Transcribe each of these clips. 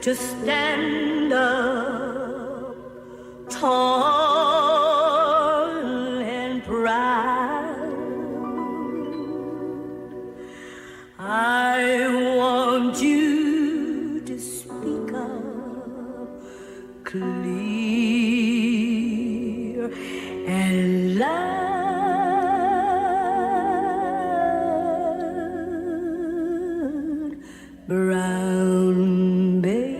to stand up tall and proud. I want you to speak up clear and loud. Brown baby.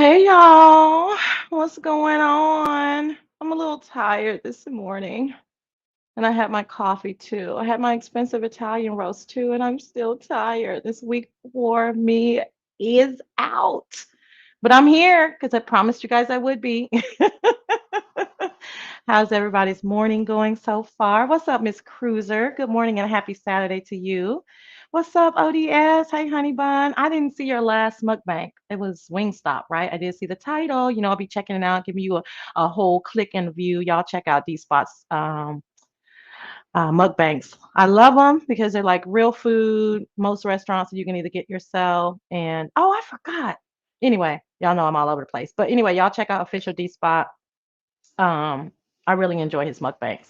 Hey y'all, what's going on? I'm a little tired this morning, and I had my coffee too. I had my expensive Italian roast too, and I'm still tired. This week for me is out, but I'm here because I promised you guys I would be. How's everybody's morning going so far? What's up, Miss Cruiser? Good morning and happy Saturday to you. What's up, ODS? Hey, honey bun. I didn't see your last mukbang. It was Wingstop, right? I did see the title. I'll be checking it out, giving you a whole click and view. Y'all check out these spots. Mukbangs. I love them because they're like real food. Most restaurants you can either get yourself. And oh, I forgot. Anyway, y'all know I'm all over the place. But anyway, y'all check out official D Spot. Um, I really enjoy his mukbangs.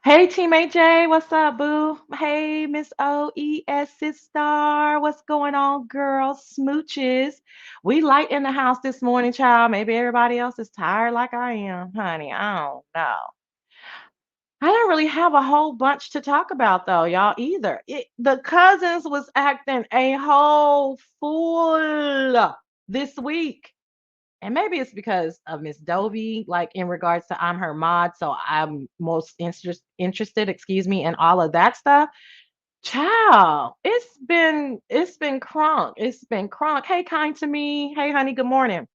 Hey, Team AJ, what's up, boo? Hey, Miss OES sister, what's going on, girl? Smooches. We light in the house this morning, child. Maybe everybody else is tired like I am, honey. I don't know. I don't really have a whole bunch to talk about though, y'all, either. The cousins was acting a whole fool this week. And maybe it's because of Miss Dovey, like in regards to I'm her mod, so I'm most interested, excuse me, in all of that stuff. Child, it's been crunk. It's been crunk. Hey, kind to me. Hey, honey, good morning.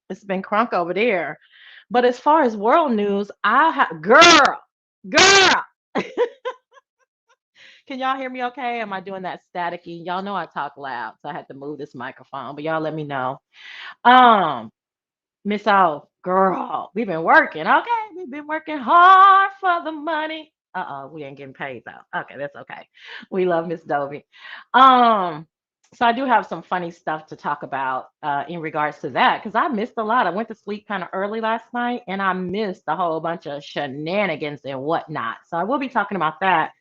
It's been crunk over there. But as far as world news, I have girl. Can y'all hear me okay? Am I doing that staticky? Y'all know I talk loud, so I had to move this microphone, but y'all let me know. Um, Miss O, girl, we've been working, okay? We've been working hard for the money. Uh-oh, we ain't getting paid though. Okay, that's okay. We love Miss Dovey. Um, so I do have some funny stuff to talk about in regards to that because I missed a lot. I went to sleep kind of early last night and I missed a whole bunch of shenanigans and whatnot. So I will be talking about that.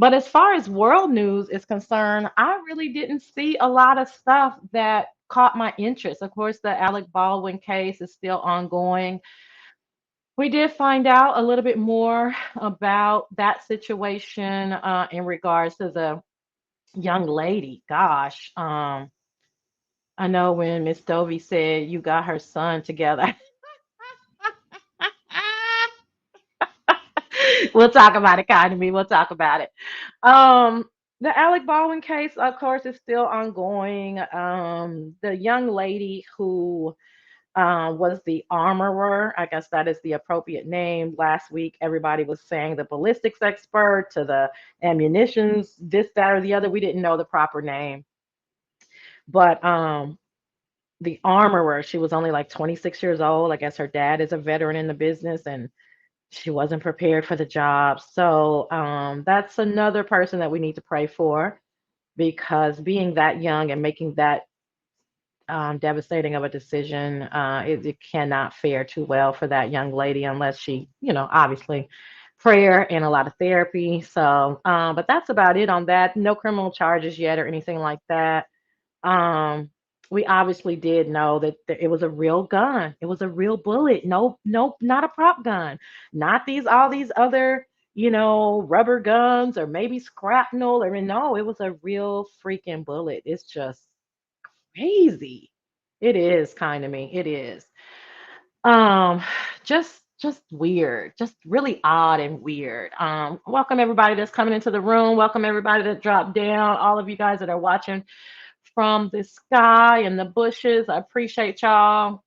But as far as world news is concerned, I really didn't see a lot of stuff that caught my interest. Of course, the Alec Baldwin case is still ongoing. We did find out a little bit more about that situation in regards to the young lady. Gosh, I know when Miss Dovey said you got her son together. We'll talk about it, kind of me. We'll talk about it. Um, the Alec Baldwin case, of course, is still ongoing. The young lady who was the armorer, I guess that is the appropriate name. Last week, everybody was saying the ballistics expert to the ammunitions, this, that, or the other. We didn't know the proper name, but the armorer, she was only like 26 years old. I guess her dad is a veteran in the business, and she wasn't prepared for the job. So that's another person that we need to pray for because being that young and making that devastating of a decision, it cannot fare too well for that young lady unless she, obviously prayer and a lot of therapy. So, but that's about it on that. No criminal charges yet or anything like that. Um, we obviously did know that it was a real gun. It was a real bullet. No, no, not a prop gun. Not these all these other, rubber guns or maybe scrapnel. I mean, no, it was a real freaking bullet. It's just crazy. It is kind of me. It is. Um, just weird, just really odd and weird. Welcome everybody that's coming into the room. Welcome everybody that dropped down. All of you guys that are watching from the sky and the bushes. I appreciate y'all.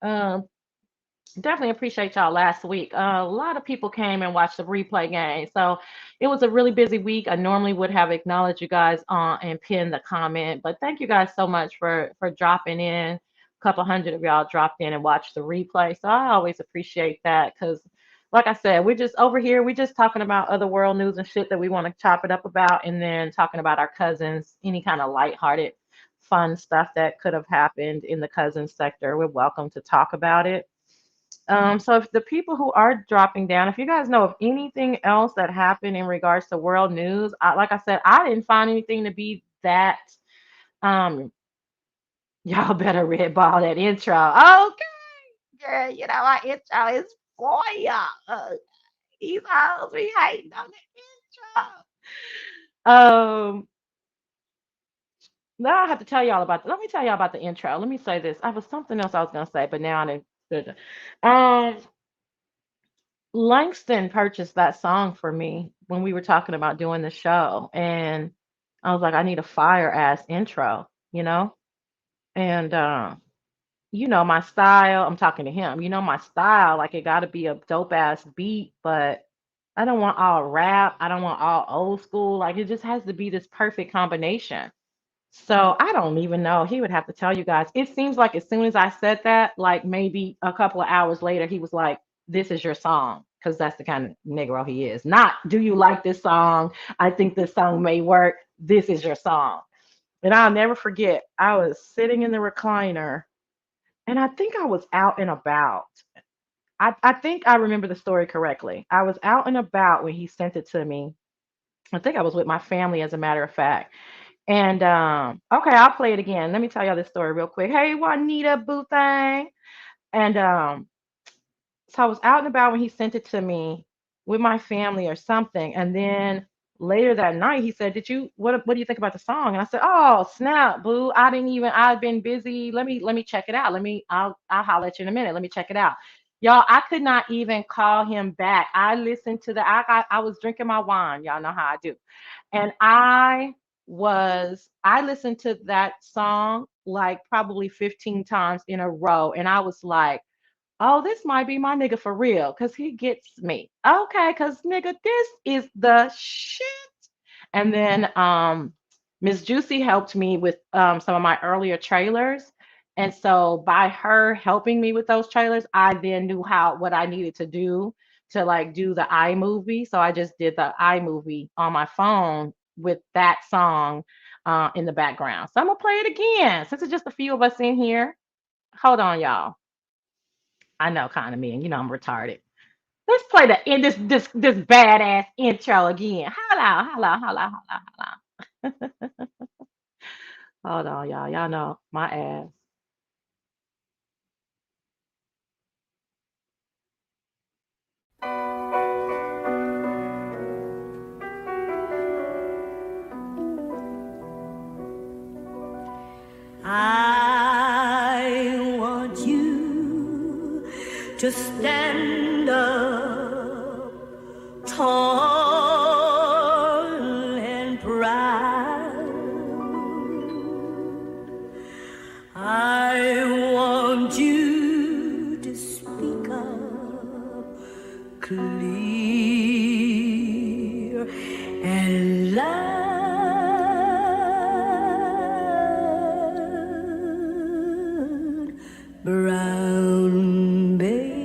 Definitely appreciate y'all last week. A lot of people came and watched the replay game. So it was a really busy week. I normally would have acknowledged you guys and pinned the comment, but thank you guys so much for dropping in. A couple hundred of y'all dropped in and watched the replay. So I always appreciate that because like I said, we're just over here, we're just talking about other world news and shit that we want to chop it up about, and then talking about our cousins, any kind of lighthearted, fun stuff that could have happened in the cousins sector. We're welcome to talk about it. So if the people who are dropping down, if you guys know of anything else that happened in regards to world news, like I said, I didn't find anything to be that. Um, y'all better red ball that intro. Okay, girl, my intro is for y'all. These hoes be hating on the intro. Now I have to tell y'all about. Let me tell y'all about the intro. Let me say this. I was something else I was gonna say, but now I didn't. Um, Langston purchased that song for me when we were talking about doing the show. And I was like, I need a fire ass intro, you know? And my style, I'm talking to him, my style, like it gotta be a dope ass beat, but I don't want all rap, I don't want all old school. Like it just has to be this perfect combination. So I don't even know. He would have to tell you guys. It seems like as soon as I said that, like maybe a couple of hours later, he was like, "This is your song," because that's the kind of Negro he is. Not, "Do you like this song? I think this song may work. This is your song." And I'll never forget. I was sitting in the recliner, and I think I was out and about. I think I remember the story correctly. I was out and about when he sent it to me. I think I was with my family, as a matter of fact. And okay, I'll play it again. Let me tell y'all this story real quick. Hey, Juanita Boo thing. And so I was out and about when he sent it to me with my family or something. And then later that night, he said, what do you think about the song? And I said, "Oh, snap, boo. I've been busy. Let me check it out. I'll holler at you in a minute. Let me check it out." Y'all, I could not even call him back. I listened to I was drinking my wine. Y'all know how I do. And I listened to that song like probably 15 times in a row. And I was like, "Oh, this might be my nigga for real, because he gets me." Okay, because nigga, this is the shit. And then Miss Juicy helped me with some of my earlier trailers. And so by her helping me with those trailers, I then knew what I needed to do to like do the iMovie. So I just did the iMovie on my phone with that song in the background. So I'm gonna play it again since it's just a few of us in here. Hold on, y'all. I know, kind of me, and I'm retarded. Let's play this badass intro again. Holla, holla, holla, holla, holla. Hold on, y'all. Y'all know my ass. I want you to stand up tall and proud. I want you to speak up clear and loud. Brown baby.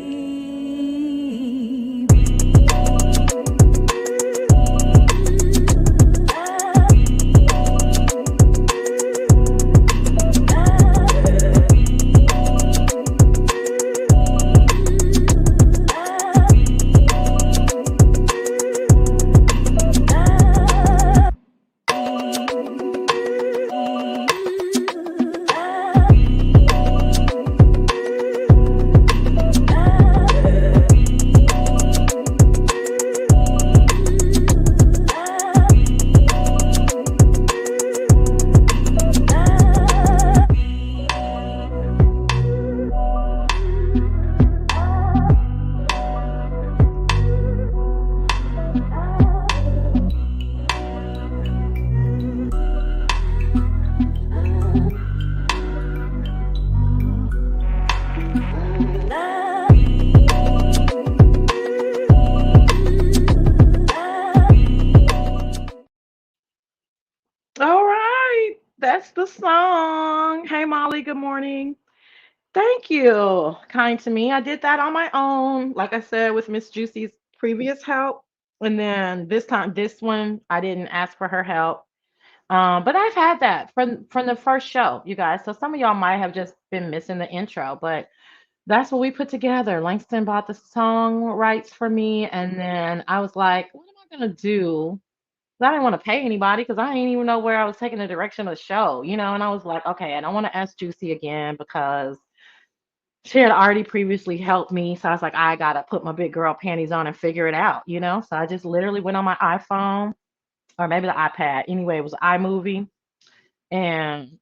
That's the song. Hey, Molly, good morning. Thank you. Kind to me. I did that on my own, like I said, with Miss Juicy's previous help. And then this time, this one, I didn't ask for her help. But I've had that from the first show, you guys. So some of y'all might have just been missing the intro, but that's what we put together. Langston bought the song rights for me, and then I was like, what am I gonna do? 'Cause I didn't want to pay anybody because I didn't even know where I was taking the direction of the show, you know. And I was like, okay, I don't want to ask Juicy again because she had already previously helped me. So I was like, I gotta put my big girl panties on and figure it out, you know. So I just literally went on my iPhone or maybe the iPad. Anyway, it was iMovie, and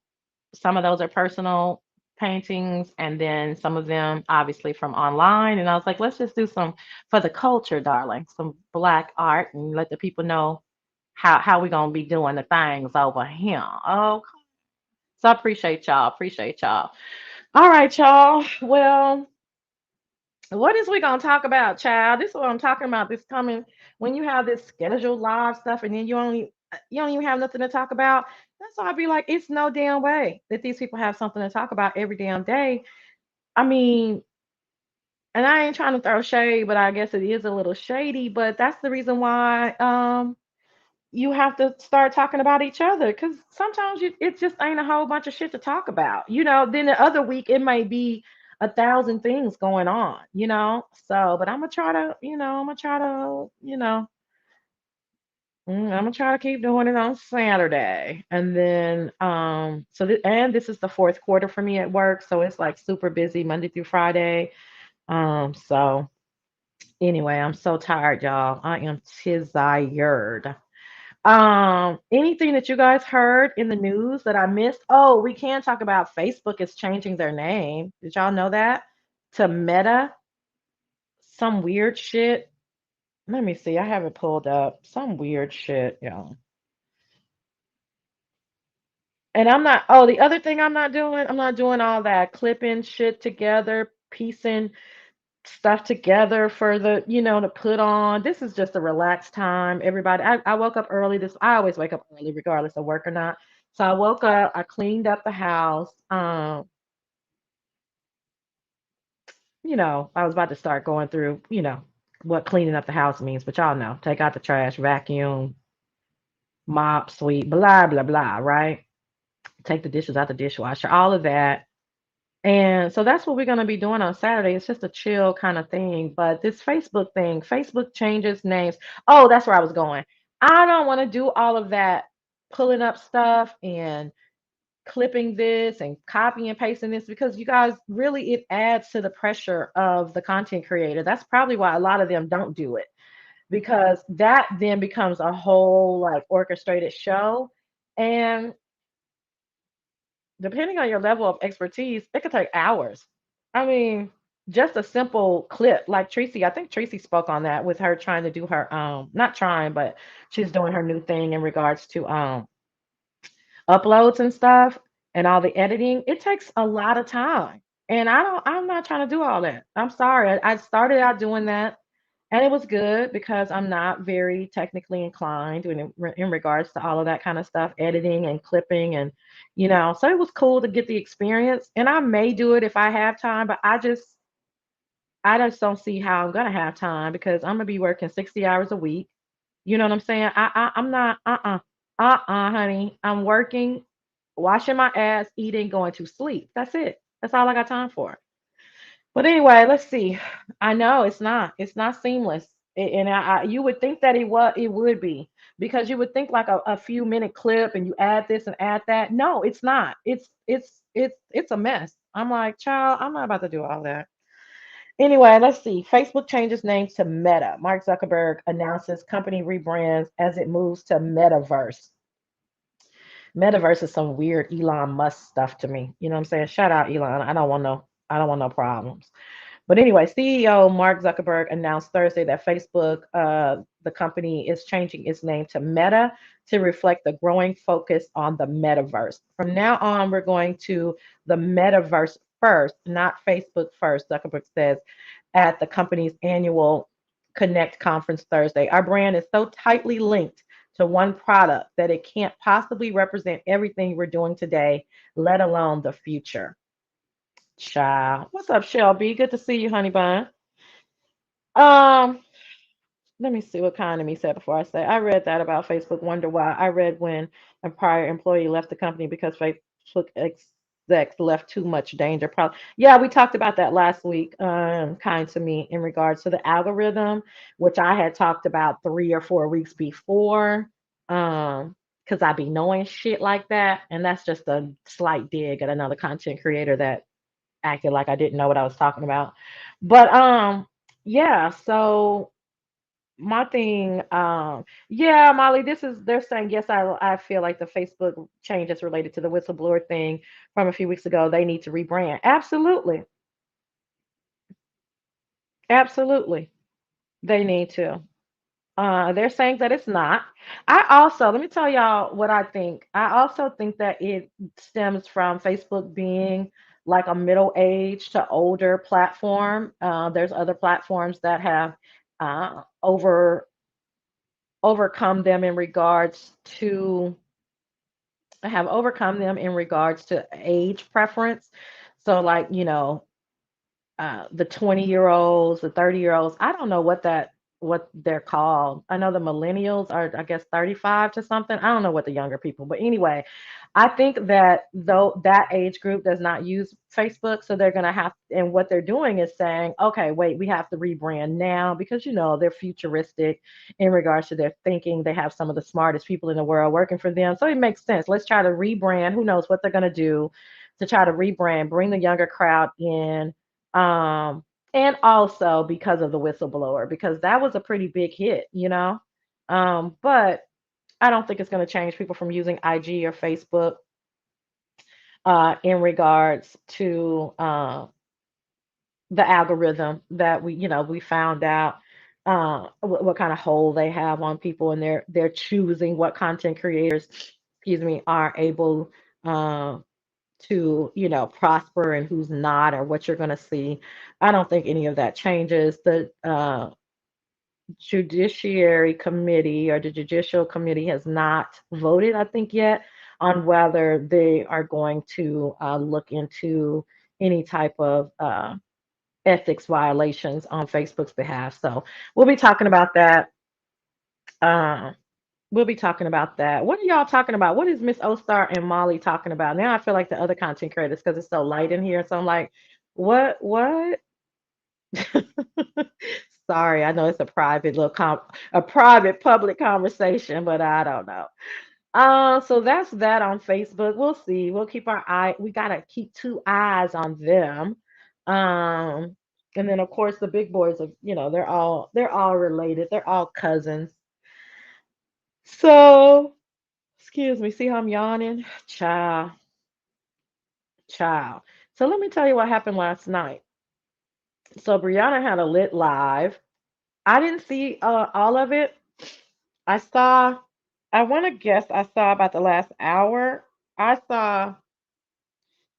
some of those are personal paintings, and then some of them obviously from online. And I was like, let's just do some for the culture, darling, some black art, and let the people know how we gonna be doing the things over here. Oh, so I appreciate y'all. Appreciate y'all. All right, y'all. Well, what is we gonna talk about, child? This is what I'm talking about. This coming when you have this scheduled live stuff, and then you don't even have nothing to talk about. That's why I be like, it's no damn way that these people have something to talk about every damn day. I mean, and I ain't trying to throw shade, but I guess it is a little shady. But that's the reason why you have to start talking about each other because sometimes it just ain't a whole bunch of shit to talk about. You know, then the other week it may be a thousand things going on, you know. So, but I'm gonna try to, I'm gonna try to, I'm gonna try to keep doing it on Saturday. And then, and this is the fourth quarter for me at work. So it's like super busy Monday through Friday. So anyway, I'm so tired, y'all. I am tired. Anything that you guys heard in the news that I missed? Oh, we can talk about Facebook is changing their name. Did y'all know that? To Meta, some weird shit. Let me see. I have it pulled up. Some weird shit, y'all. And the other thing I'm not doing all that clipping shit together, piecing stuff together for to put on. This is just a relaxed time. Everybody, I woke up early. I always wake up early, regardless of work or not. So I woke up, I cleaned up the house. I was about to start going through, what cleaning up the house means, but y'all know, take out the trash, vacuum, mop, sweep, blah, blah, blah, right? Take the dishes out the dishwasher, all of that. And so that's what we're going to be doing on Saturday. It's just a chill kind of thing. But this Facebook thing, Facebook changes names. Oh, that's where I was going. I don't want to do all of that pulling up stuff and clipping this and copying and pasting this because you guys really it adds to the pressure of the content creator. That's probably why a lot of them don't do it because that then becomes a whole like orchestrated show. And depending on your level of expertise, it could take hours. I mean, just a simple clip like Tracy, I think Tracy spoke on that with her trying to do her not trying, but she's doing her new thing in regards to uploads and stuff and all the editing. It takes a lot of time. And I'm not trying to do all that. I'm sorry. I started out doing that and it was good because I'm not very technically inclined in regards to all of that kind of stuff, editing and clipping and so it was cool to get the experience. And I may do it if I have time, but I just don't see how I'm gonna have time because I'm gonna be working 60 hours a week. You know what I'm saying? I'm not honey. I'm working, washing my ass, eating, going to sleep. That's it. That's all I got time for. But anyway, let's see. I know it's not seamless. And you would think that it would be because you would think like a few minute clip and you add this and add that. No, it's not. It's a mess. I'm like, child, I'm not about to do all that. Anyway, let's see. Facebook changes name to Meta. Mark Zuckerberg announces company rebrands as it moves to Metaverse. Metaverse is some weird Elon Musk stuff to me. You know what I'm saying? Shout out Elon. I don't want no problems. But anyway, CEO Mark Zuckerberg announced Thursday that Facebook, the company, is changing its name to Meta to reflect the growing focus on the metaverse. From now on, we're going to the metaverse first, not Facebook first, Zuckerberg says at the company's annual Connect conference Thursday. Our brand is so tightly linked to one product that it can't possibly represent everything we're doing today, let alone the future. Child. What's up, Shelby? Good to see you, honey bun. Um, Let me see what Economy said before I say. I read that about Facebook. Wonder why. I read when a prior employee left the company because Facebook execs left too much danger. Probably. Yeah, we talked about that last week. Kind to me in regards to the algorithm, which I had talked about 3 or 4 weeks before. Because I be knowing shit like that, and that's just a slight dig at another content creator that acted like I didn't know what I was talking about. But yeah. So my thing, yeah, Molly, this is they're saying yes, I feel like the Facebook changes related to the whistleblower thing from a few weeks ago. They need to rebrand. Absolutely. Absolutely. They need to. They're saying that it's not. I also, let me tell y'all what I think. I also think that it stems from Facebook being like a middle age to older platform. There's other platforms that have overcome them in regards to have overcome them in regards to age preference. So like, the 20-year-olds, the 30-year-olds, I don't know what they're called. I know the millennials are, I guess, 35 to something. I don't know what the younger people, but anyway, I think that though that age group does not use Facebook, so they're gonna have, and what they're doing is saying, okay, wait, we have to rebrand now because they're futuristic in regards to their thinking. They have some of the smartest people in the world working for them, so it makes sense. Let's try to rebrand. Who knows what they're gonna do to try to rebrand, bring the younger crowd in, and also because of the whistleblower, because that was a pretty big hit. But I don't think it's going to change people from using IG or Facebook in regards to the algorithm that we found out what kind of hold they have on people, and they're choosing what content creators, excuse me, are able uh, to prosper and who's not, or what you're going to see. I don't think any of that changes. The judiciary committee, or the judicial committee, has not voted, I think, yet on whether they are going to look into any type of ethics violations on Facebook's behalf. So we'll be talking about that. Uh, we'll be talking about that. What are y'all talking about? What is Miss Ostar and Molly talking about? Now I feel like the other content creators, because it's so light in here. So I'm like, what? Sorry, I know it's a private a private public conversation, but I don't know. So that's that on Facebook. We'll see. We'll keep our eye. We gotta keep 2 eyes on them. Um, and then of course the big boys are, they're all related. They're all cousins. So, excuse me. See how I'm yawning, child, child. So let me tell you what happened last night. So Brianna had a lit live. I didn't see all of it. I saw, I want to guess, I saw about the last hour. I saw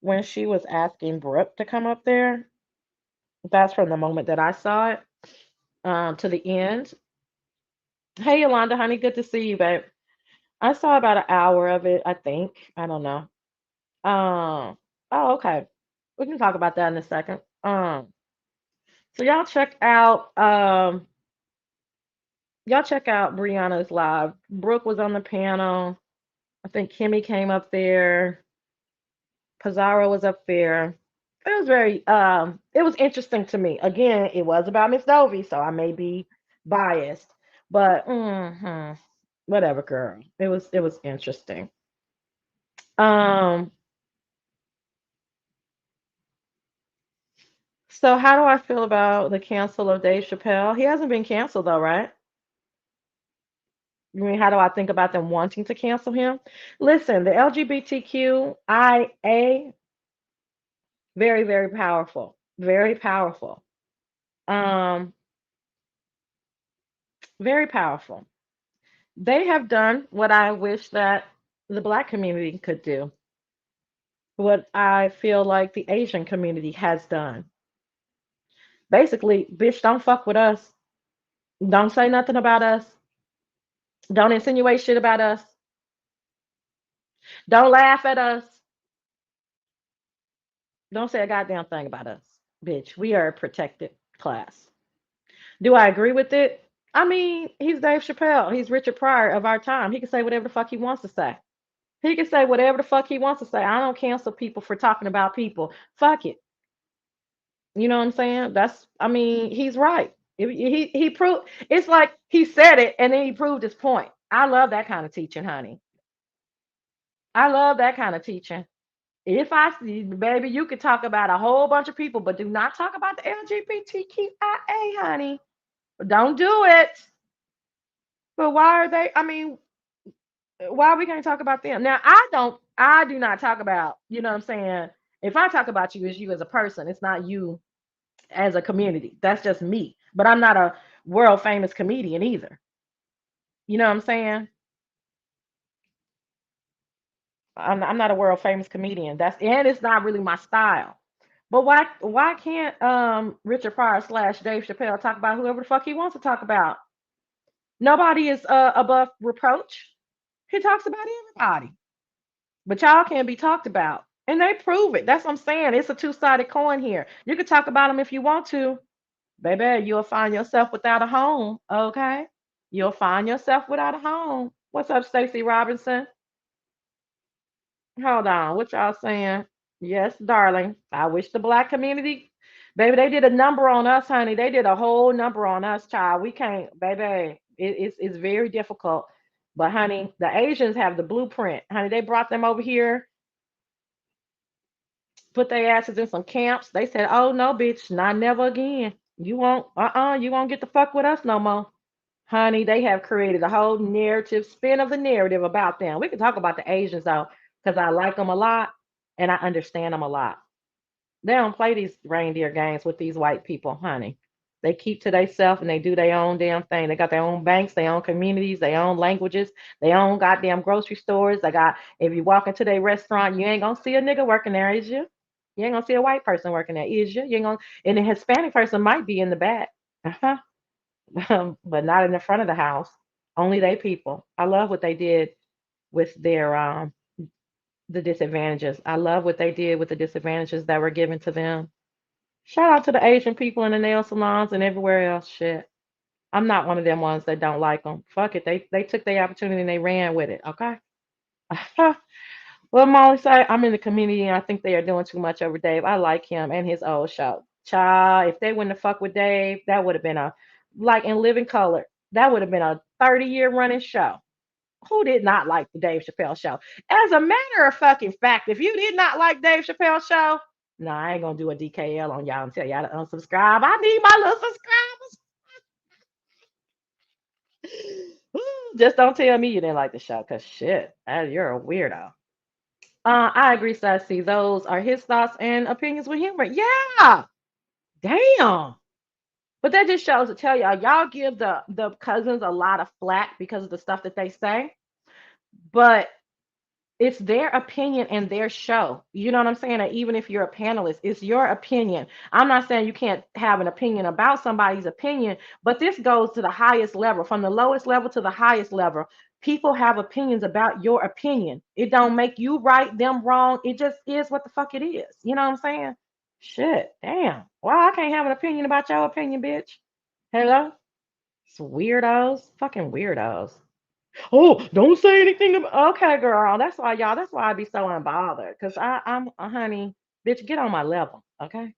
when she was asking Brooke to come up there. That's from the moment that I saw it to the end. Hey, Yolanda, honey, good to see you, babe. I saw about an hour of it, I think. I don't know. Um, oh, okay. We can talk about that in a second. So y'all check out Brianna's live. Brooke was on the panel. I think Kimmy came up there. Pizarro was up there. It was interesting to me. Again, it was about Miss Dovey, so I may be biased, but whatever, girl. It was interesting. Um, so how do I feel about the cancel of Dave Chappelle? He hasn't been canceled though, right? I mean, how do I think about them wanting to cancel him? Listen, the LGBTQIA, very, very powerful. Very powerful. Um, very powerful. They have done what I wish that the Black community could do, what I feel like the Asian community has done. Basically, bitch, don't fuck with us. Don't say nothing about us. Don't insinuate shit about us. Don't laugh at us. Don't say a goddamn thing about us, bitch. We are a protected class. Do I agree with it? I mean, he's Dave Chappelle. He's Richard Pryor of our time. He can say whatever the fuck he wants to say. He can say whatever the fuck he wants to say. I don't cancel people for talking about people. Fuck it. You know what I'm saying? I mean, he's right. He proved, it's like he said it and then he proved his point. I love that kind of teaching, honey. I love that kind of teaching. If I see, baby, you could talk about a whole bunch of people, but do not talk about the LGBTQIA, honey. Don't do it. But why are they? I mean, why we can't talk about them? Now, I do not talk about, you know what I'm saying? If I talk about you, it's you as a person. It's not you as a community. That's just me. But I'm not a world famous comedian either. You know what I'm saying? I'm not a world famous comedian. And it's not really my style. But why can't Richard Pryor slash Dave Chappelle talk about whoever the fuck he wants to talk about? Nobody is above reproach. He talks about everybody. But y'all can't be talked about. And they prove it. That's what I'm saying. It's a two-sided coin here. You can talk about them if you want to. Baby, you'll find yourself without a home. Okay? You'll find yourself without a home. What's up, Stacey Robinson? Hold on. What y'all saying? Yes, darling. I wish the black community, baby, they did a number on us, honey. They did a whole number on us, child. We can't, baby. It's very difficult. But honey, the Asians have the blueprint. Honey, they brought them over here, put their asses in some camps. They said, "Oh no, bitch, not never again. You won't get the fuck with us no more." Honey, they have created a whole narrative, spin of the narrative about them. We can talk about the Asians though, because I like them a lot and I understand them a lot. They don't play these reindeer games with these white people, honey. They keep to themselves and they do their own damn thing. They got their own banks, their own communities, their own languages, their own goddamn grocery stores. They got, if you walk into their restaurant, you ain't gonna see a nigga working there, is you? You ain't gonna see a white person working there, is you? You ain't gonna, and a Hispanic person might be in the back. Uh-huh. But not in the front of the house. Only they people. I love what they did with their the disadvantages. I love what they did with the disadvantages that were given to them. Shout out to the Asian people in the nail salons and everywhere else. Shit. I'm not one of them ones that don't like them. Fuck it. They took their opportunity and they ran with it. Okay. Well, Molly said, I'm in the community and I think they are doing too much over Dave. I like him and his old show. Child, if they wouldn't have fucked with Dave, that would have been a, like in Living Color, that would have been a 30-year running show. Who did not like the Dave Chappelle show? As a matter of fucking fact, if you did not like Dave Chappelle show, no, I ain't gonna do a DKL on y'all and tell y'all to unsubscribe. I need my little subscribers. Just don't tell me you didn't like the show, cause shit, you're a weirdo. I agree, Sassy. Those are his thoughts and opinions with humor. Yeah, damn. But that just shows to tell y'all give the cousins a lot of flack because of the stuff that they say. But it's their opinion and their show. You know what I'm saying? And even if you're a panelist, it's your opinion. I'm not saying you can't have an opinion about somebody's opinion, but this goes to the highest level, from the lowest level to the highest level. People have opinions about your opinion. It don't make you right, them wrong. It just is what the fuck it is. You know what I'm saying? Shit, damn. Why I can't have an opinion about your opinion, bitch? Hello? It's weirdos. Fucking weirdos. Oh, don't say anything about. Okay, girl. That's why y'all. That's why I be so unbothered. Cause I'm, honey, bitch, get on my level. Okay,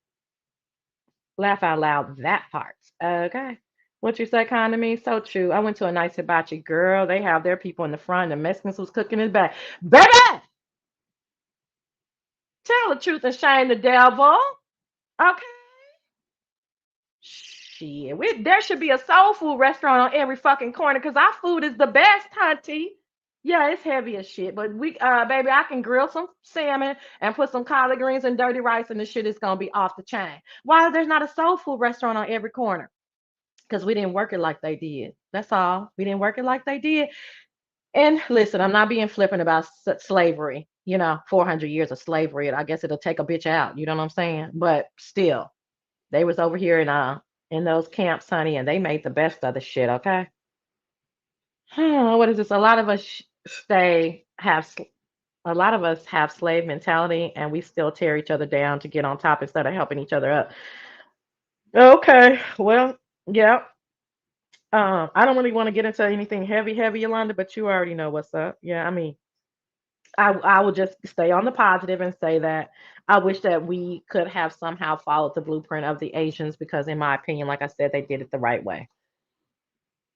laugh out loud. That part. Okay. What you say, kind of me? So true. I went to a nice hibachi, girl. They have their people in the front. The Mexicans was cooking in the back. Baby, tell the truth and shame the devil. Okay. Shit, there should be a soul food restaurant on every fucking corner because our food is the best, hunty. Yeah, it's heavy as shit, but baby, I can grill some salmon and put some collard greens and dirty rice, and the shit is gonna be off the chain. Why there's not a soul food restaurant on every corner? Because we didn't work it like they did. That's all. We didn't work it like they did. And listen, I'm not being flippant about slavery. 400 years of slavery. I guess it'll take a bitch out. You know what I'm saying? But still, they was over here in those camps, honey, and they made the best of the shit. Okay. What is this? A lot of us stay have a lot of us have slave mentality, and we still tear each other down to get on top instead of helping each other up. Okay, well, yeah. I don't really want to get into anything heavy, Yolanda, but you already know what's up. Yeah, I mean, I will just stay on the positive and say that I wish that we could have somehow followed the blueprint of the Asians because, in my opinion, like I said, they did it the right way.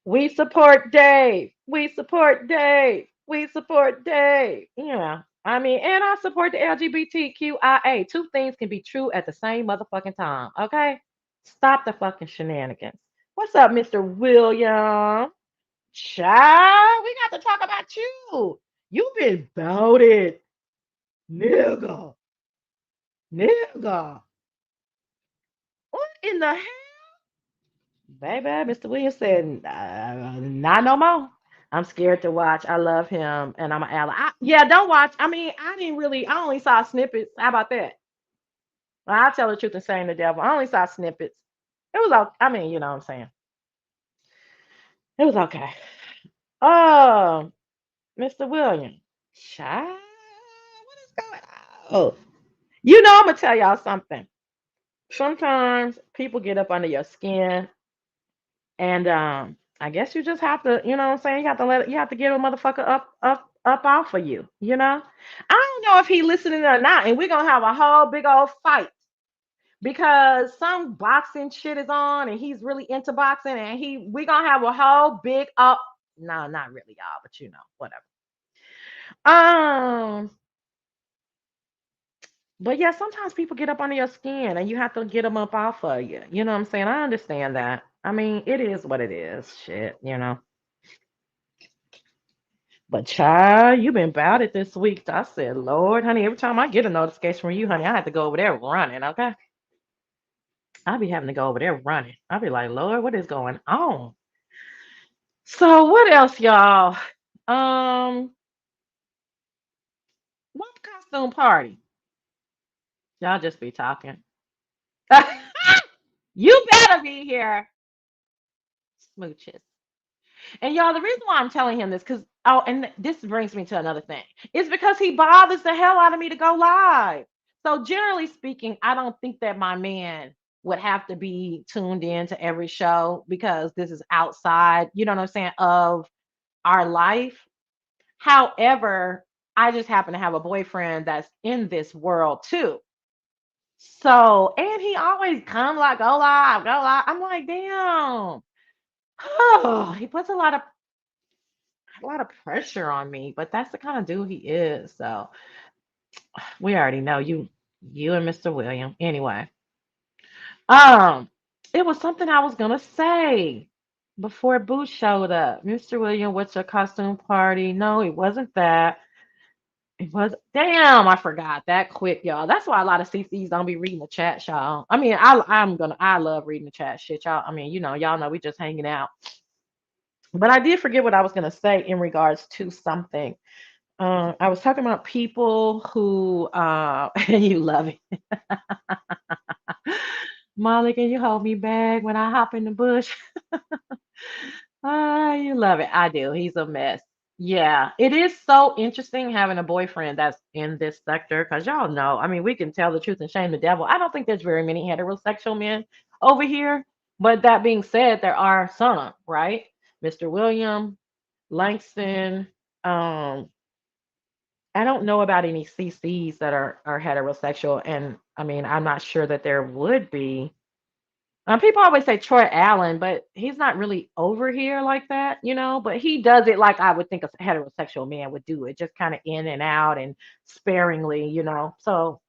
We support Dave. We support Dave. We support Dave. Yeah. I mean, and I support the LGBTQIA. Two things can be true at the same motherfucking time. Okay? Stop the fucking shenanigans. What's up, Mr. William? Child, we got to talk about you. You've been about it. Nigga. Nigga. What in the hell? Baby, Mr. Williams said, not no more. I'm scared to watch. I love him and I'm an ally. Yeah, don't watch. I mean, I only saw snippets. How about that? Well, I'll tell the truth and shame the devil. I only saw snippets. It was okay. I mean, you know what I'm saying? It was okay. Oh, Mr. Williams. Child, what is going on? Oh, I'm going to tell y'all something. Sometimes people get up under your skin. And I guess you just have to, you know what I'm saying? You have to get a motherfucker up off of you, you know? I don't know if he listening or not, and we're gonna have a whole big old fight because some boxing shit is on and he's really into boxing and we gonna have a whole big up no, not really, y'all, but whatever. Um, but yeah, sometimes people get up under your skin and you have to get them up off of you. You know what I'm saying? I understand that. I mean, it is what it is. Shit. But child, you've been about it this week. I said, Lord, honey, every time I get a notification from you, honey, I have to go over there running, okay? I'll be having to go over there running. I'll be like, Lord, what is going on? So what else, y'all? Um, what costume party? Y'all just be talking. You better be here. Smooches. And y'all, the reason why I'm telling him this, because and this brings me to another thing. It's because he bothers the hell out of me to go live. So generally speaking, I don't think that my man would have to be tuned in to every show because this is outside, you know what I'm saying, of our life. However, I just happen to have a boyfriend that's in this world too. So, and he always come like, go live, go live. I'm like, damn. Oh, he puts a lot of pressure on me, but that's the kind of dude he is. So we already know you and Mr. William. Anyway, um, it was something I was gonna say before Boo showed up. Mr. William, what's your costume party? No, it wasn't that. It was damn, I forgot that quick, y'all. That's why a lot of CCs don't be reading the chat, y'all. I mean, I love reading the chat shit, y'all. I mean, y'all know we just hanging out. But I did forget what I was gonna say in regards to something. I was talking about people who, and you love it. Molly, can you hold me back when I hop in the bush? Ah, you love it. I do. He's a mess. Yeah, it is so interesting having a boyfriend that's in this sector because y'all know, I mean, we can tell the truth and shame the devil. I don't think there's very many heterosexual men over here. But that being said, there are some, right? Mr. William, Langston, um, I don't know about any CCs that are heterosexual, and I mean, I'm not sure that there would be. People always say Troy Allen, but he's not really over here like that, But he does it like I would think a heterosexual man would do it, just kind of in and out and sparingly. So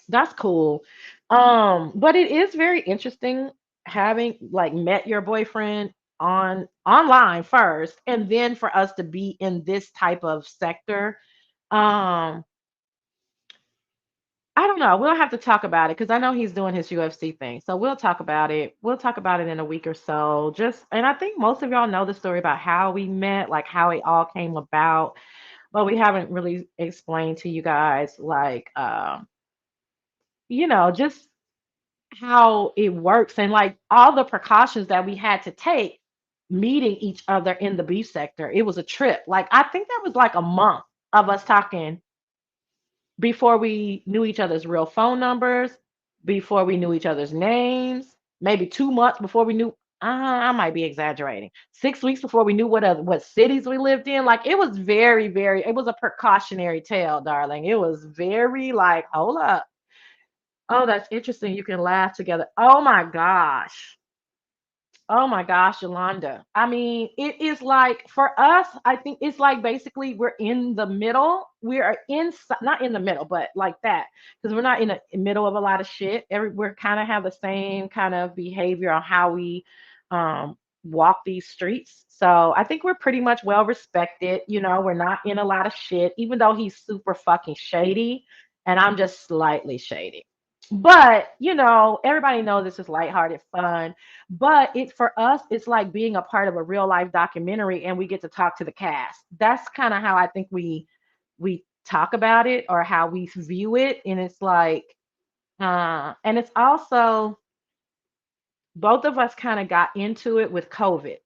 that's cool. But it is very interesting having like met your boyfriend online first, and then for us to be in this type of sector. Um, I don't know. We'll have to talk about it because I know he's doing his UFC thing. So we'll talk about it. We'll talk about it in a week or so. And I think most of y'all know the story about how we met, like how it all came about, but we haven't really explained to you guys, like, just how it works and like all the precautions that we had to take meeting each other in the beef sector. It was a trip. Like I think that was like a month of us talking before we knew each other's real phone numbers, before we knew each other's names, maybe 2 months before we knew. I might be exaggerating. 6 weeks before we knew what cities we lived in. Like it was very, very. It was a precautionary tale, darling. It was very like, hold up. Oh, that's interesting. You can laugh together. Oh my gosh. Oh my gosh, Yolanda. I mean, it is like for us, I think it's like basically we're in the middle. We are in not in the middle, but like that. Because we're not in the middle of a lot of shit. We're kind of have the same kind of behavior on how we um walk these streets. So I think we're pretty much well respected. You know, we're not in a lot of shit, even though he's super fucking shady, and I'm just slightly shady. But everybody knows this is lighthearted fun, but it's for us, it's like being a part of a real life documentary and we get to talk to the cast. That's kind of how I think we talk about it or how we view it. And it's like and it's also both of us kind of got into it with COVID,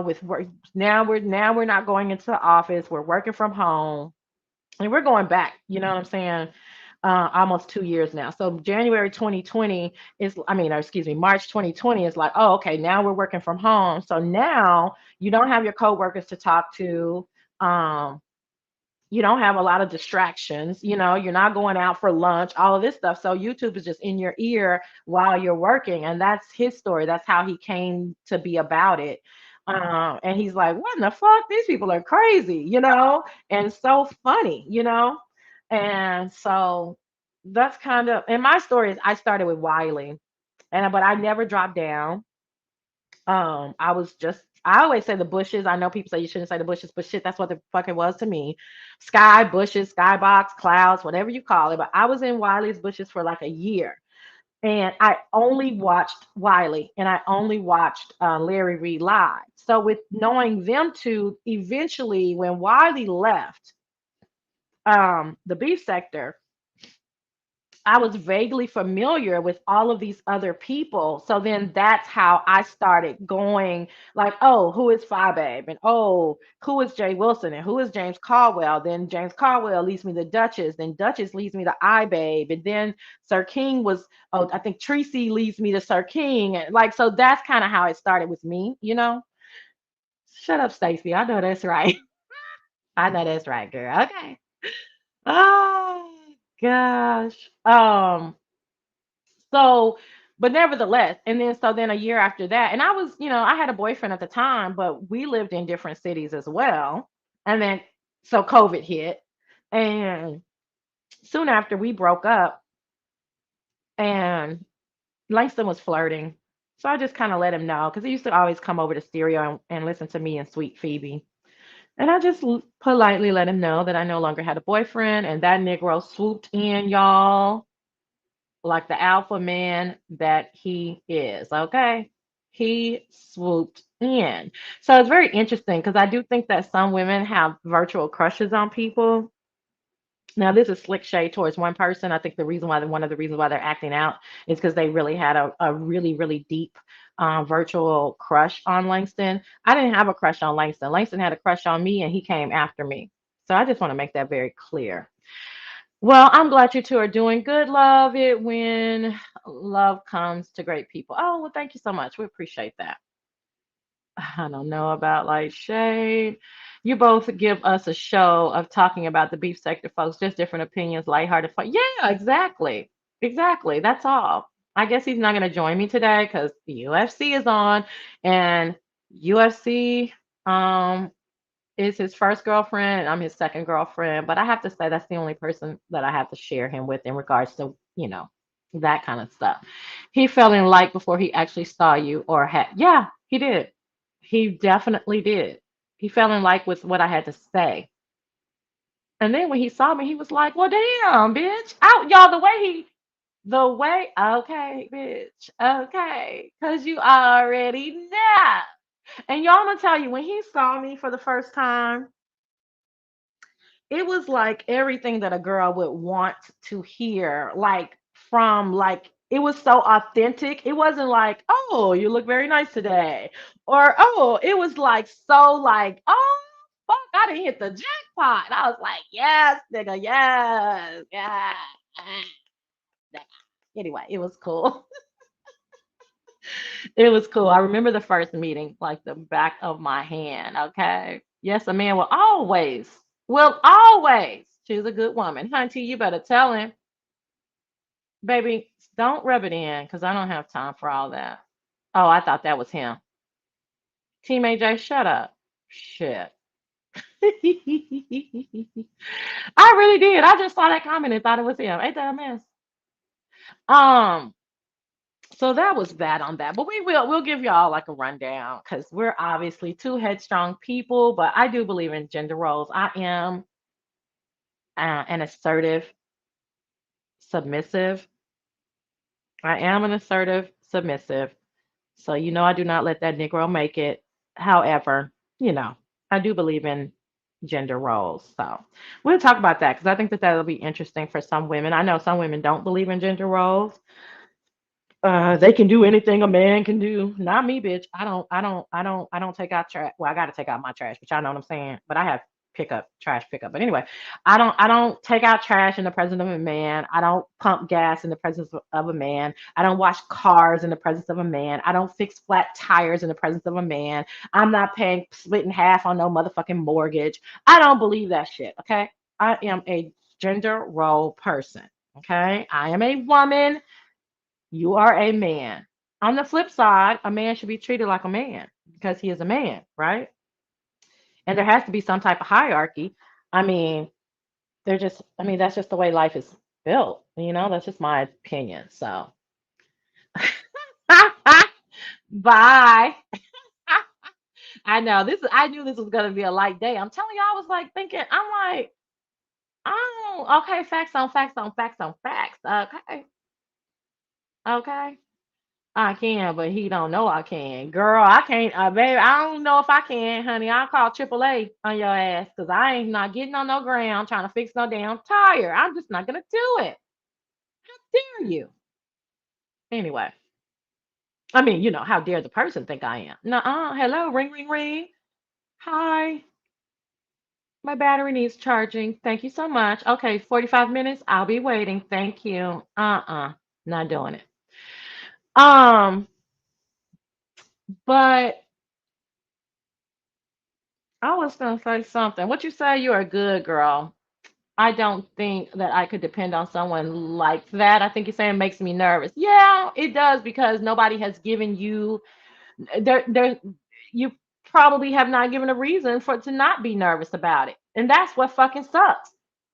with work. Now we're not going into the office, we're working from home and we're going back, you know what I'm saying? Almost 2 years now. So January 2020 is, I mean, or excuse me, March 2020 is like, oh, okay, now we're working from home. So now you don't have your coworkers to talk to. Um, you don't have a lot of distractions. You're not going out for lunch, all of this stuff. So YouTube is just in your ear while you're working. And that's his story. That's how he came to be about it. And he's like, what in the fuck? These people are crazy, and so funny. And so that's kind of, and my story is I started with Wiley, but I never dropped down. I always say the bushes. I know people say you shouldn't say the bushes, but shit, that's what the fuck it was to me. Sky, bushes, skybox, clouds, whatever you call it. But I was in Wiley's bushes for like a year. And I only watched Wiley and I only watched Larry Reed live. So with knowing them two, eventually when Wiley left the beef sector, I was vaguely familiar with all of these other people. So then that's how I started going like, oh, who is Phi Babe? And oh, who is Jay Wilson? And who is James Caldwell? Then James Caldwell leads me to Duchess. Then Duchess leads me to I Babe. And then Sir King was, oh, I think Tracy leads me to Sir King. And like, so that's kind of how it started with me. Shut up, Stacy. I know that's right. I know that's right, girl. Okay. Oh gosh. So, but nevertheless, and then so then a year after that, and I was, I had a boyfriend at the time, but we lived in different cities as well. And then so COVID hit, and soon after we broke up, and Langston was flirting. So I just kind of let him know because he used to always come over to stereo and listen to me and Sweet Phoebe. And I just politely let him know that I no longer had a boyfriend, and that Negro swooped in, y'all, like the alpha man that he is. Okay. He swooped in. So it's very interesting because I do think that some women have virtual crushes on people. Now, this is slick shade towards one person. I think one of the reasons why they're acting out is because they really had a really, really deep virtual crush on Langston. I didn't have a crush on Langston. Langston had a crush on me and he came after me. So I just want to make that very clear. Well, I'm glad you two are doing good. Love it when love comes to great people. Oh, well, thank you so much. We appreciate that. I don't know about like shade. You both give us a show of talking about the beef sector folks, just different opinions, lighthearted fun. Yeah, exactly. Exactly. That's all. I guess he's not going to join me today because the UFC is on and UFC is his first girlfriend and I'm his second girlfriend. But I have to say that's the only person that I have to share him with in regards to, that kind of stuff. He fell in like before he actually saw you or had, yeah, he did. He definitely did. He fell in like with what I had to say. And then when he saw me, he was like, well, damn, bitch. Out, y'all, okay, bitch. Okay. Because you already know. And y'all, I'm going to tell you, when he saw me for the first time, it was like everything that a girl would want to hear, like from like It was so authentic. It wasn't like, oh, you look very nice today. Or, oh, it was like so like, oh, fuck, I didn't hit the jackpot. I was like, yes, nigga, yes, yeah. Anyway, it was cool. It was cool. I remember the first meeting like the back of my hand. Okay. Yes, a man will always choose a good woman. Hunty, you better tell him, baby, don't rub it in because I don't have time for all that. Oh, I thought that was him. Team AJ, shut up. Shit. I really did. I just saw that comment and thought it was him. Ain't that a mess? Um, so that was that on that. But we'll give y'all like a rundown because we're obviously two headstrong people, but I do believe in gender roles. I am an assertive, submissive. I am an assertive, submissive. So I do not let that Negro make it. However, you know, I do believe in gender roles. So we'll talk about that because I think that that'll be interesting for some women. I know some women don't believe in gender roles. They can do anything a man can do. Not me, bitch. I don't take out trash. Well, I gotta take out my trash, but y'all know what I'm saying. But I have trash pickup. But anyway, I don't take out trash in the presence of a man. I don't pump gas in the presence of a man. I don't wash cars in the presence of a man. I don't fix flat tires in the presence of a man. I'm not paying split in half on no motherfucking mortgage. I don't believe that shit. Okay. I am a gender role person. Okay. I am a woman. You are a man. On the flip side, a man should be treated like a man because he is a man, right? And there has to be some type of hierarchy. I mean, that's just the way life is built. That's just my opinion. So, bye. I knew this was going to be a light day. I'm telling you, I was like thinking, I'm like, oh, okay, facts on facts on facts on facts. Okay, okay. I can, but he don't know I can. Girl, I can't, baby, I don't know if I can, honey. I'll call AAA on your ass because I ain't not getting on no ground trying to fix no damn tire. I'm just not gonna do it. How dare you? Anyway, I mean, how dare the person think I am? Nuh-uh. Hello, ring, ring, ring. Hi, my battery needs charging. Thank you so much. Okay, 45 minutes. I'll be waiting. Thank you. Not doing it. Um, but I was gonna say something. What you say? You're a good girl. I don't think that I could depend on someone like that. I think you're saying makes me nervous. Yeah, it does because nobody has given you there you probably have not given a reason for to not be nervous about it. And that's what fucking sucks.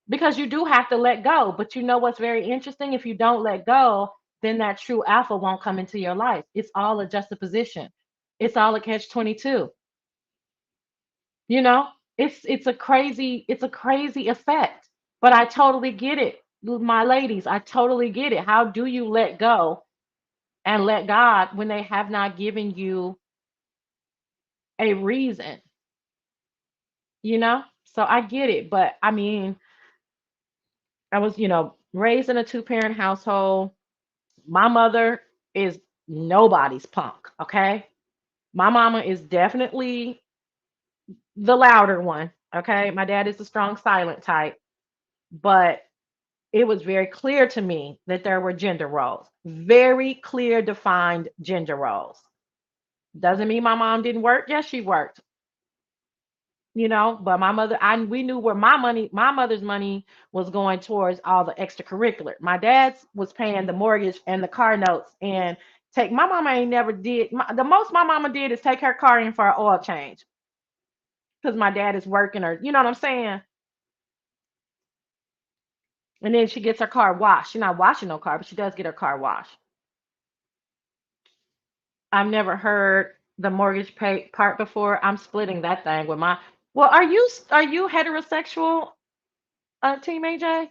Because you do have to let go. But you know what's very interesting? If you don't let go, then that true alpha won't come into your life. It's all a juxtaposition. It's all a catch 22. You know, it's a crazy effect. But I totally get it, my ladies. I totally get it. How do you let go and let God when they have not given you a reason? So I get it. But I mean, I was, raised in a two-parent household. My mother is nobody's punk, okay? My mama is definitely the louder one, okay? My dad is the strong silent type, but it was very clear to me that there were gender roles, very clear, defined gender roles. Doesn't mean my mom didn't work. Yes, she worked, but my mother, we knew where my mother's money was going towards all the extracurricular. My dad's was paying the mortgage and the car notes and my mama ain't never did, the most my mama did is take her car in for an oil change because my dad is working or, you know what I'm saying? And then she gets her car washed. She's not washing no car, but she does get her car washed. I've never heard the mortgage pay part before. I'm splitting that thing with my. Well, are you heterosexual, Team AJ?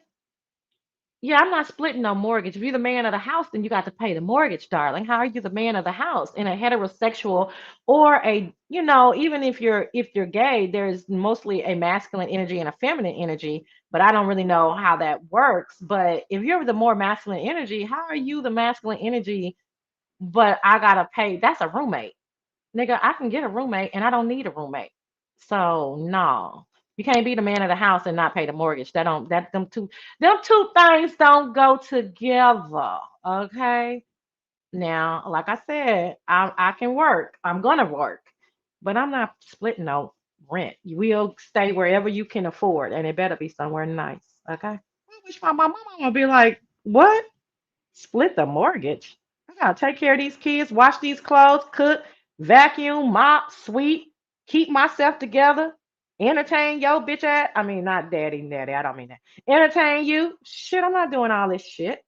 Yeah, I'm not splitting no mortgage. If you're the man of the house, then you got to pay the mortgage, darling. How are you the man of the house in a heterosexual or a, even if you're gay, there's mostly a masculine energy and a feminine energy, but I don't really know how that works. But if you're the more masculine energy, how are you the masculine energy, but I gotta pay? That's a roommate. Nigga, I can get a roommate and I don't need a roommate. So no. You can't be the man of the house and not pay the mortgage. That don't that them two things don't go together. Okay. Now, like I said, I can work. I'm gonna work, but I'm not splitting no rent. You will stay wherever you can afford, and it better be somewhere nice. Okay. I wish my mama would be like, what? Split the mortgage. I gotta take care of these kids, wash these clothes, cook, vacuum, mop, sweep, keep myself together, entertain your bitch ass. I mean, not daddy. I don't mean that. Entertain you. Shit, I'm not doing all this shit.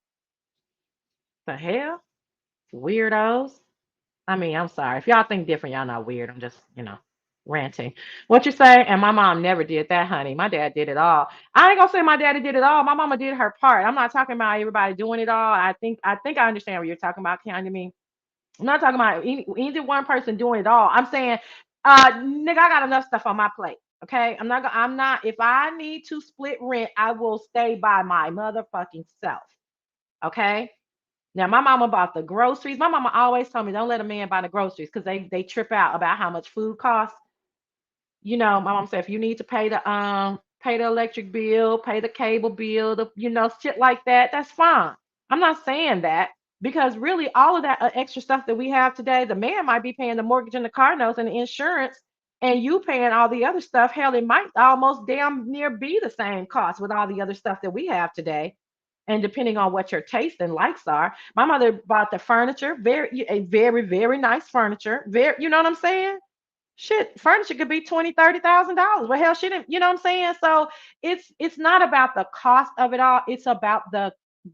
The hell? Weirdos. I mean, I'm sorry. If y'all think different, y'all not weird. I'm just, ranting. What you say? And my mom never did that, honey. My dad did it all. I ain't gonna say my daddy did it all. My mama did her part. I'm not talking about everybody doing it all. I think I understand what you're talking about, Candy. Me. I'm not talking about either one person doing it all. I'm saying, nigga, I got enough stuff on my plate. Okay. I'm not, if I need to split rent, I will stay by my motherfucking self. Okay. Now, my mama bought the groceries. My mama always told me don't let a man buy the groceries because they trip out about how much food costs. My mom said if you need to pay the electric bill, pay the cable bill, shit like that, that's fine. I'm not saying that because really all of that extra stuff that we have today, the man might be paying the mortgage and the car notes and the insurance, and you paying all the other stuff. Hell, it might almost damn near be the same cost with all the other stuff that we have today. And depending on what your taste and likes are, my mother bought the furniture, a very, very nice furniture. Very, you know what I'm saying? Shit, furniture could be 20, $30,000. Well, hell, she didn't, you know what I'm saying? So it's not about the cost of it all. It's about the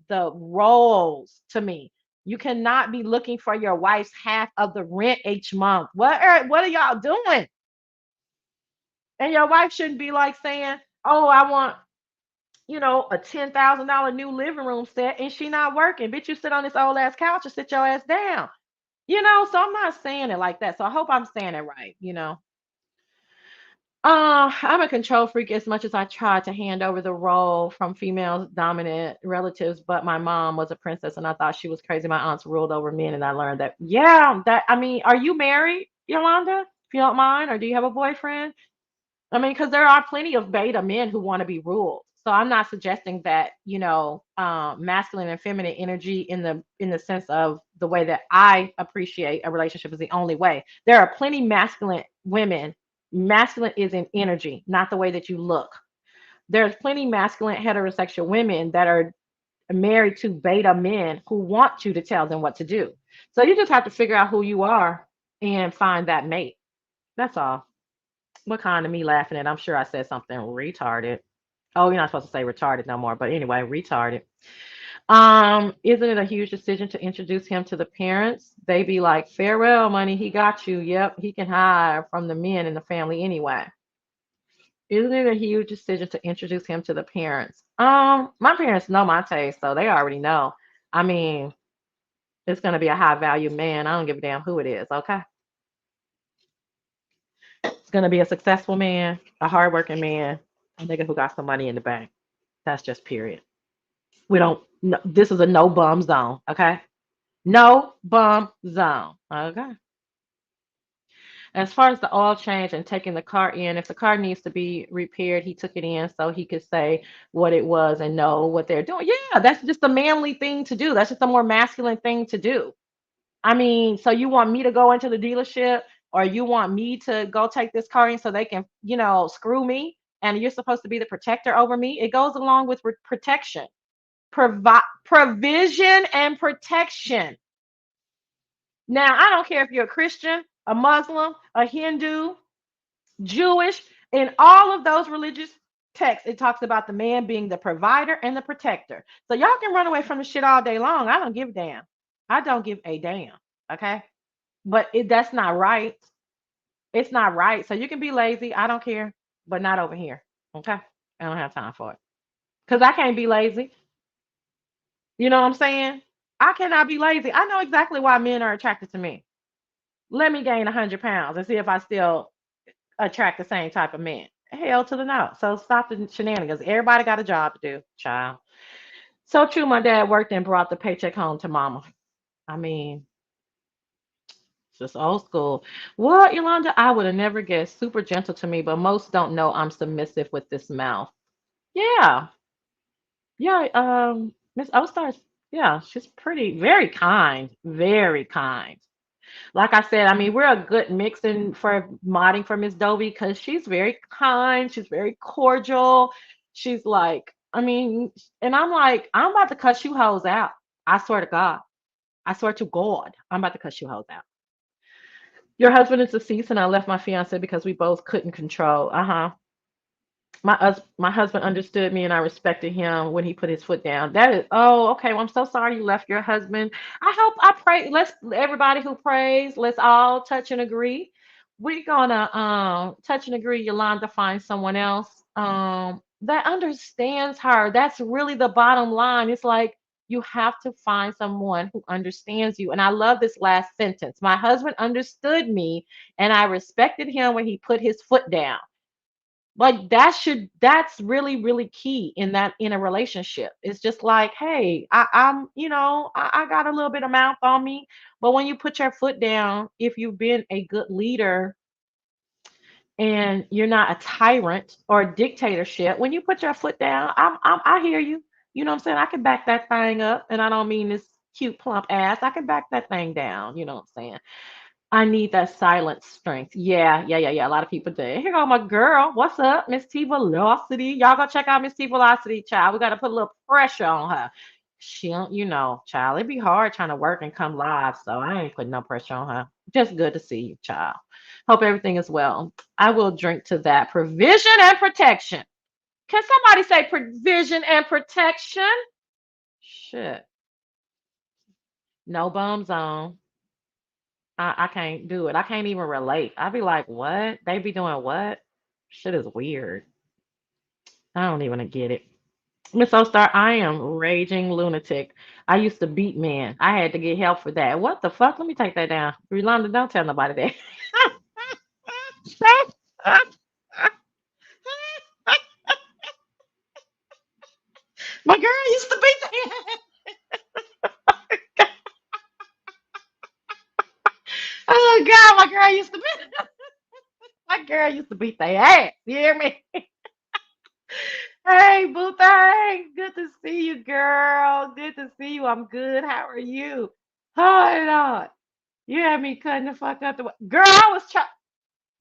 roles to me. You cannot be looking for your wife's half of the rent each month. What are y'all doing? And your wife shouldn't be like saying, "Oh, I want, a $10,000 new living room set," and she not working. Bitch, you sit on this old ass couch and sit your ass down. So I'm not saying it like that. So I hope I'm saying it right. I'm a control freak as much as I try to hand over the role from female dominant relatives, but my mom was a princess and I thought she was crazy. My aunts ruled over men and I learned that. Yeah, I mean, are you married, Yolanda? If you don't mind, or do you have a boyfriend? I mean, because there are plenty of beta men who want to be ruled. So I'm not suggesting that, masculine and feminine energy in the sense of the way that I appreciate a relationship is the only way. There are plenty masculine women. Masculine is in energy, not the way that you look. There's plenty masculine heterosexual women that are married to beta men who want you to tell them what to do. So you just have to figure out who you are and find that mate. That's all. What kind of me laughing at? I'm sure I said something retarded. Oh, you're not supposed to say retarded no more, but anyway, retarded. Isn't it a huge decision to introduce him to the parents? They be like, farewell, money, he got you. Yep, he can hide from the men in the family anyway. Isn't it a huge decision to introduce him to the parents? My parents know my taste, so they already know. I mean, it's gonna be a high value man. I don't give a damn who it is, okay? It's gonna be a successful man, a hardworking man, a nigga who got some money in the bank. That's just period. We don't. No, this is a no bum zone. Okay, no bum zone. Okay. As far as the oil change and taking the car in, if the car needs to be repaired, he took it in so he could say what it was and know what they're doing. Yeah, that's just a manly thing to do. That's just a more masculine thing to do. I mean, so you want me to go into the dealership or you want me to go take this car in so they can, screw me and you're supposed to be the protector over me? It goes along with protection, provision and protection. Now, I don't care if you're a Christian, a Muslim, a Hindu, Jewish, in all of those religious texts, it talks about the man being the provider and the protector. So y'all can run away from the shit all day long. I don't give a damn. I don't give a damn. Okay. But that's not right. It's not right. So you can be lazy. I don't care, but not over here. Okay. I don't have time for it because I can't be lazy. You know what I'm saying? I cannot be lazy. I know exactly why men are attracted to me. Let me gain 100 pounds and see if I still attract the same type of man. Hell to the no. So stop the shenanigans. Everybody got a job to do, child. So true. My dad worked and brought the paycheck home to mama. I mean, it's just old school. What, Yolanda? I would have never guessed. Super gentle to me, but most don't know I'm submissive with this mouth. Yeah, yeah. Miss Ostar's. Yeah, she's pretty, very kind, very kind. Like I said, I mean, we're a good mixing for modding for Miss Dovey because she's very kind, she's very cordial. She's like, I mean, and I'm like, I'm about to cuss you hoes out. I swear to God. I swear to God, I'm about to cuss you hoes out. Your husband is deceased, and I left my fiance because we both couldn't control. Uh-huh. My husband understood me and I respected him when he put his foot down. That is, oh, okay. Well, I'm so sorry you left your husband. I pray. Let's everybody who prays, let's all touch and agree. We're gonna touch and agree. Yolanda finds someone else that understands her. That's really the bottom line. It's like you have to find someone who understands you. And I love this last sentence. My husband understood me and I respected him when he put his foot down. Like that's really really key in that in a relationship. It's just like, hey, I'm I got a little bit of mouth on me, but when you put your foot down, if you've been a good leader and you're not a tyrant or a dictatorship, when you put your foot down, I hear you. You know what I'm saying? I can back that thing up, and I don't mean this cute plump ass. I can back that thing down. You know what I'm saying? I need that silent strength. Yeah, yeah, yeah, yeah. A lot of people do. Here go my girl. What's up, Miss T Velocity? Y'all go check out Miss T Velocity, child. We got to put a little pressure on her. She don't, child. It'd be hard trying to work and come live, so I ain't putting no pressure on her. Just good to see you, child. Hope everything is well. I will drink to that. Provision and protection. Can somebody say provision and protection? Shit. No bums on. I can't do it. I can't even relate. I'd be like, what? They be doing what? Shit is weird. I don't even get it. Miss Ostar, I am raging lunatic. I used to beat men. I had to get help for that. What the fuck? Let me take that down. Rolanda, don't tell nobody that. My girl used to beat the Oh God, my girl used to beat their ass. You hear me? Hey, boo thing. Good to see you, girl. Good to see you. I'm good. How are you? Hold on. You had me cutting the fuck up girl. Girl, I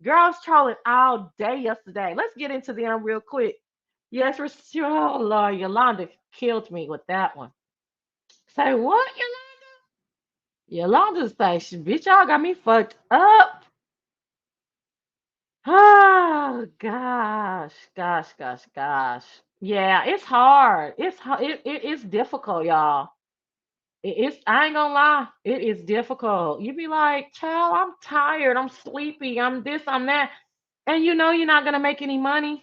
was trolling all day yesterday. Let's get into them real quick. Yes, we're sure. Oh Lord, Yolanda killed me with that one. Say what, Yolanda? Yolanda say, bitch, y'all got me fucked up. Oh gosh, gosh, gosh, gosh. Yeah, it's hard. It's hard. It's difficult, y'all. It's I ain't gonna lie, it is difficult. You be like, child, I'm tired, I'm sleepy, I'm this, I'm that. And you know you're not gonna make any money.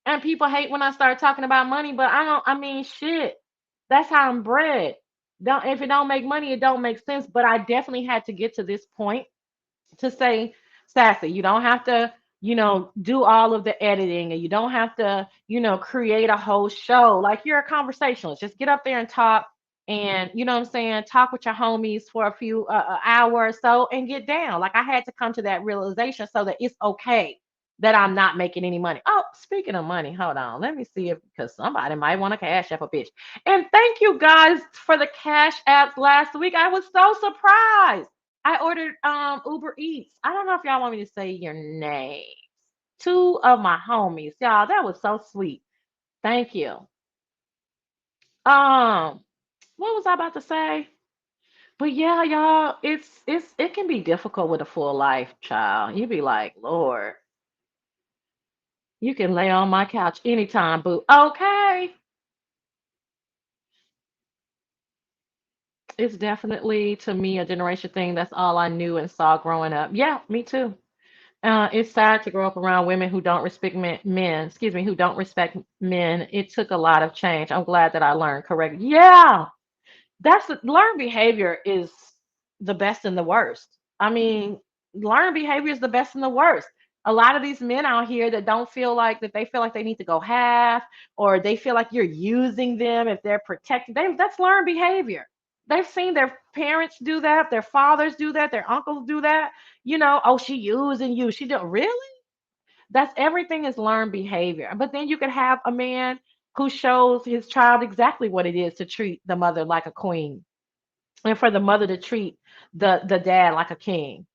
And people hate when I start talking about money, but I mean shit. That's how I'm bred. Don't if it don't make money, it don't make sense. But I definitely had to get to this point to say, Sassy, you don't have to, do all of the editing and you don't have to, create a whole show. Like you're a conversationalist. Just get up there and talk and, you know what I'm saying, talk with your homies for a few hour or so and get down. Like I had to come to that realization so that it's okay that I'm not making any money. Oh, speaking of money, hold on. Let me see if because somebody might want to cash app a bitch. And thank you guys for the cash apps last week. I was so surprised. I ordered Uber Eats. I don't know if y'all want me to say your name. Two of my homies. Y'all, that was so sweet. Thank you. Um, what was I about to say? But yeah, y'all, it can be difficult with a full life, child. You be like, Lord, you can lay on my couch anytime, boo. Okay. It's definitely to me a generation thing. That's all I knew and saw growing up. Yeah, me too. It's sad to grow up around women who don't respect men, who don't respect men. It took a lot of change. I'm glad that I learned correct. Yeah. That's learned behavior is the best and the worst. I mean, learned behavior is the best and the worst. A lot of these men out here that don't feel like that they feel like they need to go half, or they feel like you're using them if they're protected. That's learned behavior. They've seen their parents do that, their fathers do that, their uncles do that. Oh, she using you. She do really? That's everything is learned behavior. But then you could have a man who shows his child exactly what it is to treat the mother like a queen, and for the mother to treat the dad like a king.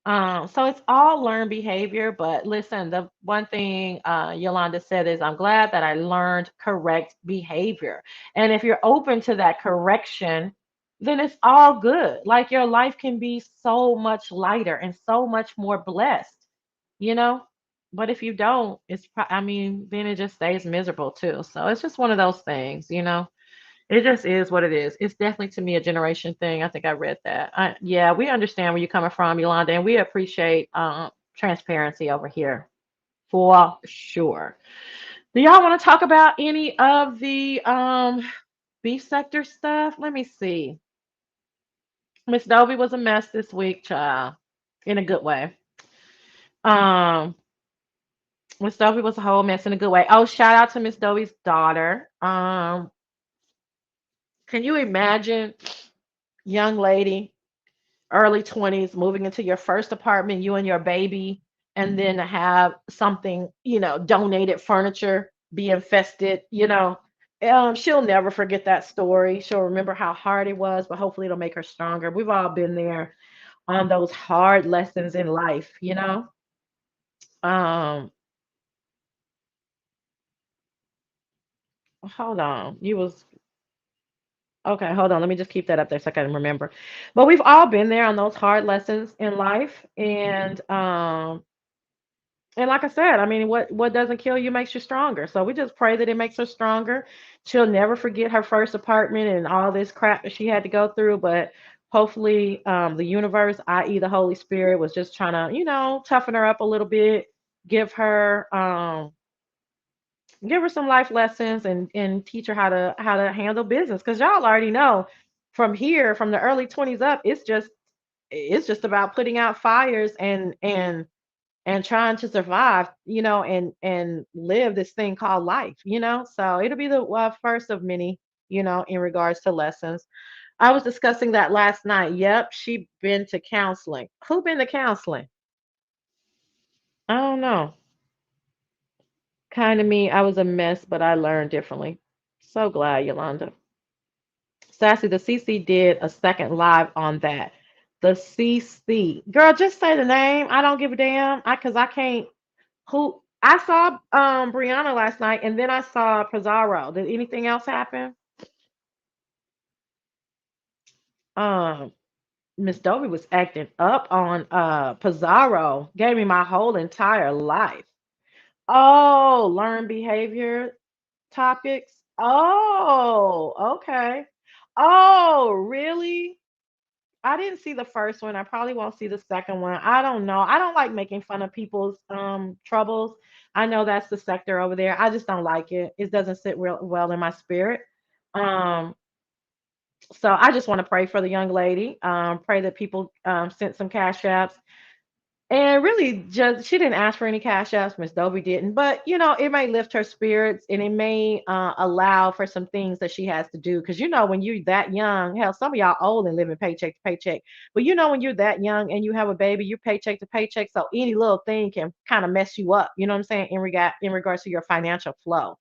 So it's all learned behavior. But listen, the one thing Yolanda said is, I'm glad that I learned correct behavior. And if you're open to that correction, then it's all good. Like your life can be so much lighter and so much more blessed, you know? But if you don't, I mean, then it just stays miserable too. So it's just one of those things. It just is what it is. It's definitely to me a generation thing. I think I read that. Yeah, we understand where you're coming from, Yolanda, and we appreciate transparency over here for sure. Do y'all want to talk about any of the beef sector stuff? Let me see. Miss Dovey was a mess this week, child, in a good way. Um, Miss Dovey was a whole mess in a good way. Oh, shout out to Miss Dovey's daughter. Can you imagine, young lady, early 20s, moving into your first apartment, you and your baby, and then to have something, donated furniture be infested. She'll never forget that story. She'll remember how hard it was, but hopefully it'll make her stronger. We've all been there on those hard lessons in life. Um, hold on. You was okay, hold on. Let me just keep that up there so I can remember. But we've all been there on those hard lessons in life. And like I said, I mean, what doesn't kill you makes you stronger. So we just pray that it makes her stronger. She'll never forget her first apartment and all this crap that she had to go through. But hopefully, the universe, i.e., the Holy Spirit, was just trying to, toughen her up a little bit, give her, give her some life lessons, and teach her how to handle business. Because y'all already know, from here, from the early 20s up, it's just about putting out fires and trying to survive, and live this thing called life. So it'll be the first of many, in regards to lessons. I was discussing that last night. Yep, she been to counseling. Who been to counseling? I don't know. Kind of me. I was a mess, but I learned differently. So glad, Yolanda. Sassy, the CC did a second live on that. The CC. Girl, just say the name. I don't give a damn. Cause I can't. Who I saw Brianna last night, and then I saw Pizarro. Did anything else happen? Um Miss Dovey was acting up on Pizarro. Gave me my whole entire life. Oh, learn behavior topics. Oh, okay. Oh, really? I didn't see the first one. I probably won't see the second one. I don't know. I don't like making fun of people's troubles. I know that's the sector over there. I just don't like it. It doesn't sit real well in my spirit. Um, so I just want to pray for the young lady. Pray that people sent some cash apps. And really, just she didn't ask for any cash apps. Miss Dovey didn't, but it may lift her spirits, and it may allow for some things that she has to do. Because when you're that young, hell, some of y'all old and living paycheck to paycheck. But when you're that young and you have a baby, you're paycheck to paycheck. So any little thing can kind of mess you up. You know what I'm saying, in regards to your financial flow.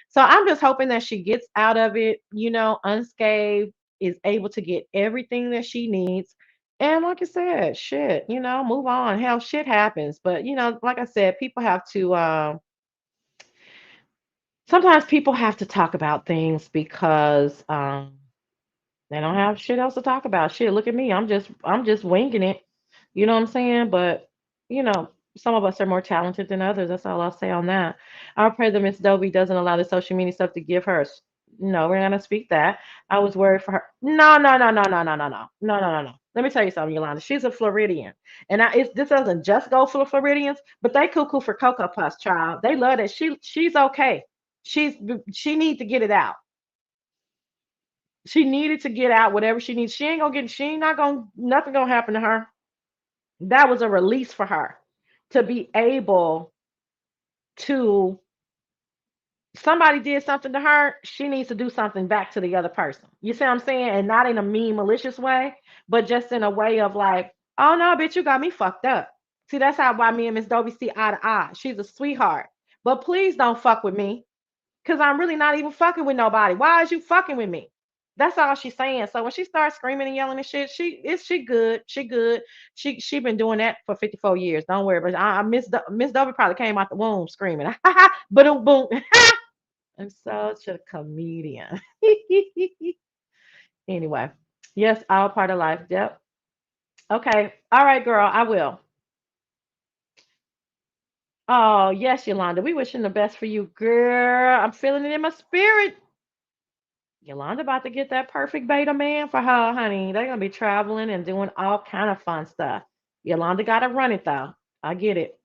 So I'm just hoping that she gets out of it, unscathed, is able to get everything that she needs, and like I said, shit, move on. Hell, shit happens. But like I said, people have to sometimes people have to talk about things because they don't have shit else to talk about. Shit, look at me. I'm just winging it. You know what I'm saying? But some of us are more talented than others. That's all I'll say on that. I'll pray that Miss Dovey doesn't allow the social media stuff to give her. No, we're not gonna speak that. I was worried for her. No, no, no, no, no, no, no, no, no, no, no, no. Let me tell you something, Yolanda. She's a Floridian, and this doesn't just go for Floridians, but they cuckoo for Cocoa Puffs, child. They love it. She's okay. She's she needs to get it out. She needed to get out whatever she needs. She ain't not gonna, nothing gonna happen to her. That was a release for her to be able to, somebody did something to her, she needs to do something back to the other person. You see what I'm saying? And not in a mean, malicious way, but just in a way of like, oh no, bitch, you got me fucked up. See, that's how why me and Miss Dobie see eye to eye. She's a sweetheart. But please don't fuck with me. Cause I'm really not even fucking with nobody. Why is you fucking with me? That's all she's saying. So when she starts screaming and yelling and shit, she good. She good. She been doing that for 54 years. Don't worry. But Miss Dobie probably came out the womb screaming. Boom boom. I'm such a comedian. Anyway, yes, all part of life. Yep. Okay. All right, girl. I will. Oh, yes, Yolanda. We wishing the best for you, girl. I'm feeling it in my spirit. Yolanda about to get that perfect beta man for her, honey. They're gonna be traveling and doing all kind of fun stuff. Yolanda gotta run it though. I get it.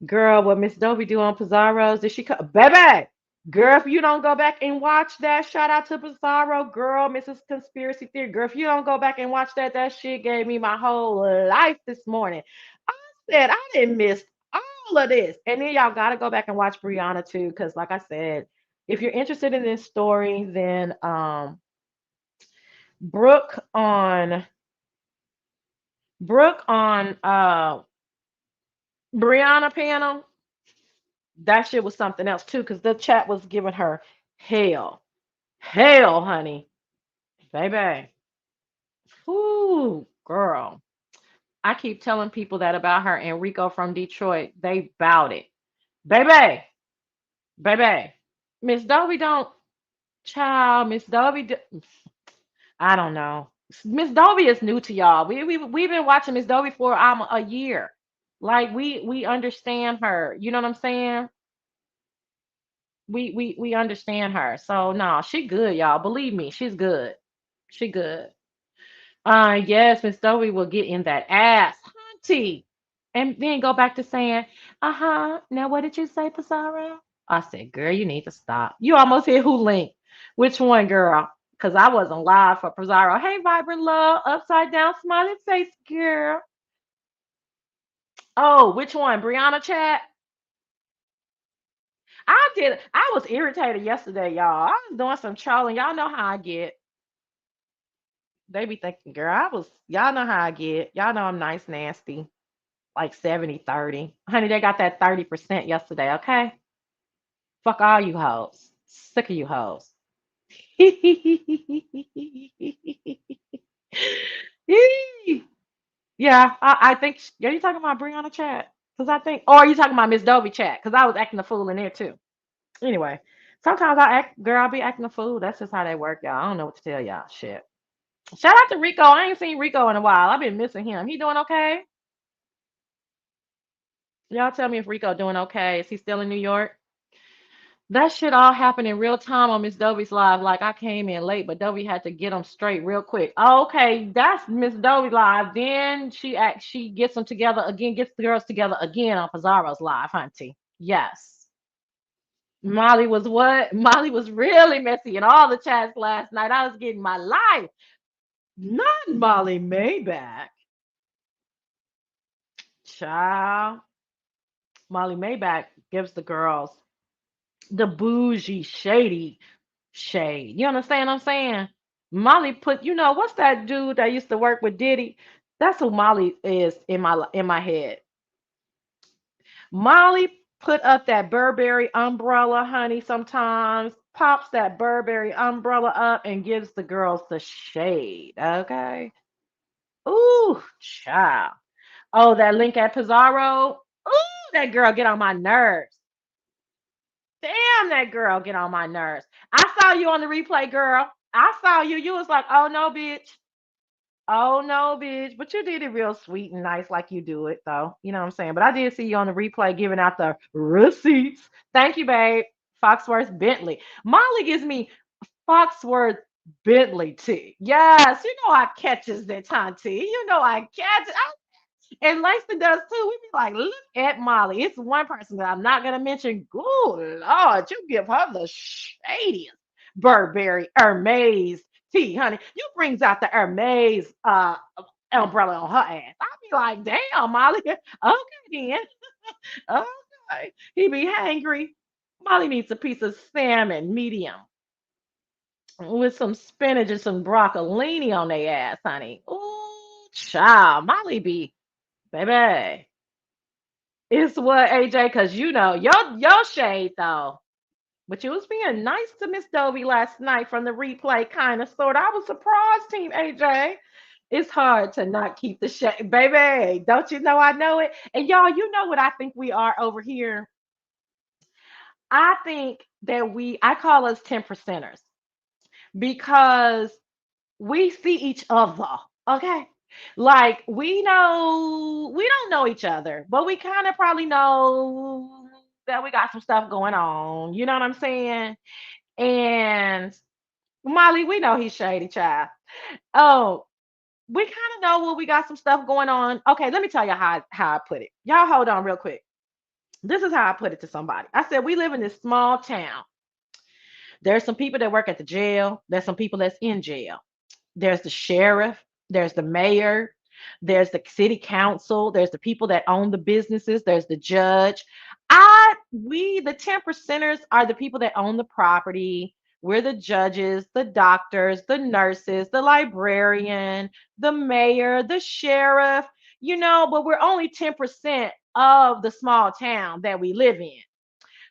Girl, what Miss Dovey do on Pizarro's? Did she cut baby? Girl, if you don't go back and watch that, shout out to Pizarro, girl, Mrs. Conspiracy Theory. Girl, if you don't go back and watch that, that shit gave me my whole life this morning. I said I didn't miss all of this. And then y'all gotta go back and watch Brianna too, because like I said, if you're interested in this story, then Brooke on Brooke on Brianna panel, that shit was something else too, because the chat was giving her hell. Hell, honey. Baby. Ooh, girl. I keep telling people that about her and Rico from Detroit. They bout it. Baby. Baby. Miss Dovey don't child. Miss Dovey I don't know. Miss Dovey is new to y'all. We've been watching Miss Dovey for a year. Like we understand her. You know what I'm saying? We understand her. So no, she good, y'all. Believe me, she's good. She good. Yes, Miss Dovey will get in that ass, hunty. And then go back to saying, uh-huh. Now what did you say, Pizarro? I said, girl, you need to stop. You almost hit who link. Which one, girl? Because I wasn't live for Pizarro. Hey, Vibrant Love, upside down smiling face, girl. Oh, which one? Brianna chat? I did. I was irritated yesterday, y'all. I was doing some trolling. Y'all know how I get. They be thinking, girl, y'all know how I get. Y'all know I'm nice, nasty, like 70-30. Honey, they got that 30% yesterday, okay? Fuck all you hoes. Sick of you hoes. Yeah, I think, are you talking about Brianna chat? Because I think, or are you talking about Miss Dovey chat? Because I was acting a fool in there too. Anyway, sometimes girl, I'll be acting a fool. That's just how they work, y'all. I don't know what to tell y'all. Shit. Shout out to Rico. I ain't seen Rico in a while. I've been missing him. He doing okay? Y'all tell me if Rico doing okay. Is he still in New York? That shit all happened in real time on Miss Dovey's live. Like I came in late, but Dovey had to get them straight real quick. Okay, that's Miss Dovey live. Then she gets them together again, gets the girls together again on Pizarro's live, hunty. Yes. Molly was what? Molly was really messy in all the chats last night. I was getting my life. Not Molly Maybach. Child. Molly Maybach gives the girls the bougie, shady shade. You understand what I'm saying? Molly put, what's that dude that used to work with Diddy? That's who Molly is in my head. Molly put up that Burberry umbrella, honey, sometimes pops that Burberry umbrella up and gives the girls the shade. Okay. Ooh, child. Oh, that link at Pizarro. Ooh, that girl get on my nerves. Damn, that girl get on my nerves. I saw you on the replay, girl. I saw you. You was like, oh no, bitch. Oh no, bitch. But you did it real sweet and nice, like you do it, though. You know what I'm saying? But I did see you on the replay giving out the receipts. Thank you, babe. Foxworth Bentley. Molly gives me Foxworth Bentley tea. Yes, you know I catches that tea. You know I catch it. And Langston does too. We be like, look at Molly. It's one person that I'm not gonna mention. Good Lord, you give her the shadiest Burberry Hermes tea, honey. You brings out the Hermes umbrella on her ass. I be like, damn, Molly. Okay, then. Okay. He be hangry. Molly needs a piece of salmon, medium, with some spinach and some broccolini on their ass, honey. Ooh, child. Molly be, baby. It's what, AJ, because you know, your shade, though. But you was being nice to Miss Dovey last night from the replay, kind of, sort of. I was surprised, Team AJ. It's hard to not keep the shade. Baby, don't you know I know it? And y'all, you know what I think we are over here? I think that I call us 10 percenters because we see each other. Okay. Like we don't know each other, but we kind of probably know that we got some stuff going on. You know what I'm saying? And Molly, we know he's shady, child. Oh, we kind of know what we got some stuff going on. Okay, let me tell you how I put it. Y'all hold on real quick. This is how I put it to somebody. I said, we live in this small town. There's some people that work at the jail. There's some people that's in jail. There's the sheriff, there's the mayor, there's the city council, there's the people that own the businesses, there's the judge. We, the 10 percenters, are the people that own the property. We're the judges, the doctors, the nurses, the librarian, the mayor, the sheriff, but we're only 10% of the small town that we live in.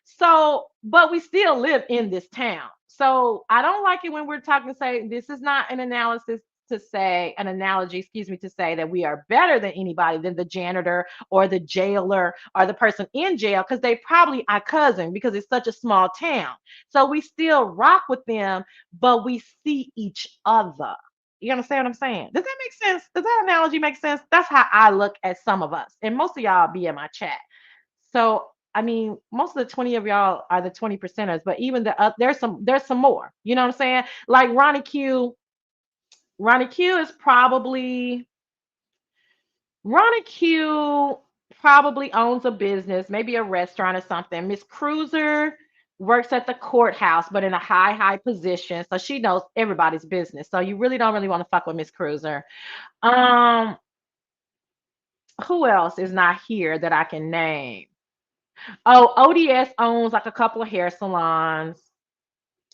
So, but we still live in this town. So I don't like it when we're talking to say this is not an analysis to say an analogy, excuse me, to say that we are better than anybody than the janitor or the jailer or the person in jail, because they probably our cousin because it's such a small town. So we still rock with them, but we see each other. You understand what I'm saying? Does that make sense? Does that analogy make sense? That's how I look at some of us. And most of y'all be in my chat. So I mean, most of the 20 of y'all are the 20 percenters, but even there's some more. You know what I'm saying? Like Ronnie Q. Ronnie Q is probably Ronnie Q probably owns a business, maybe a restaurant or something. Miss Cruiser works at the courthouse, but in a high position. So she knows everybody's business. So you really don't want to fuck with Miss Cruiser. Um, who else is not here that I can name? Oh, ODS owns like a couple of hair salons.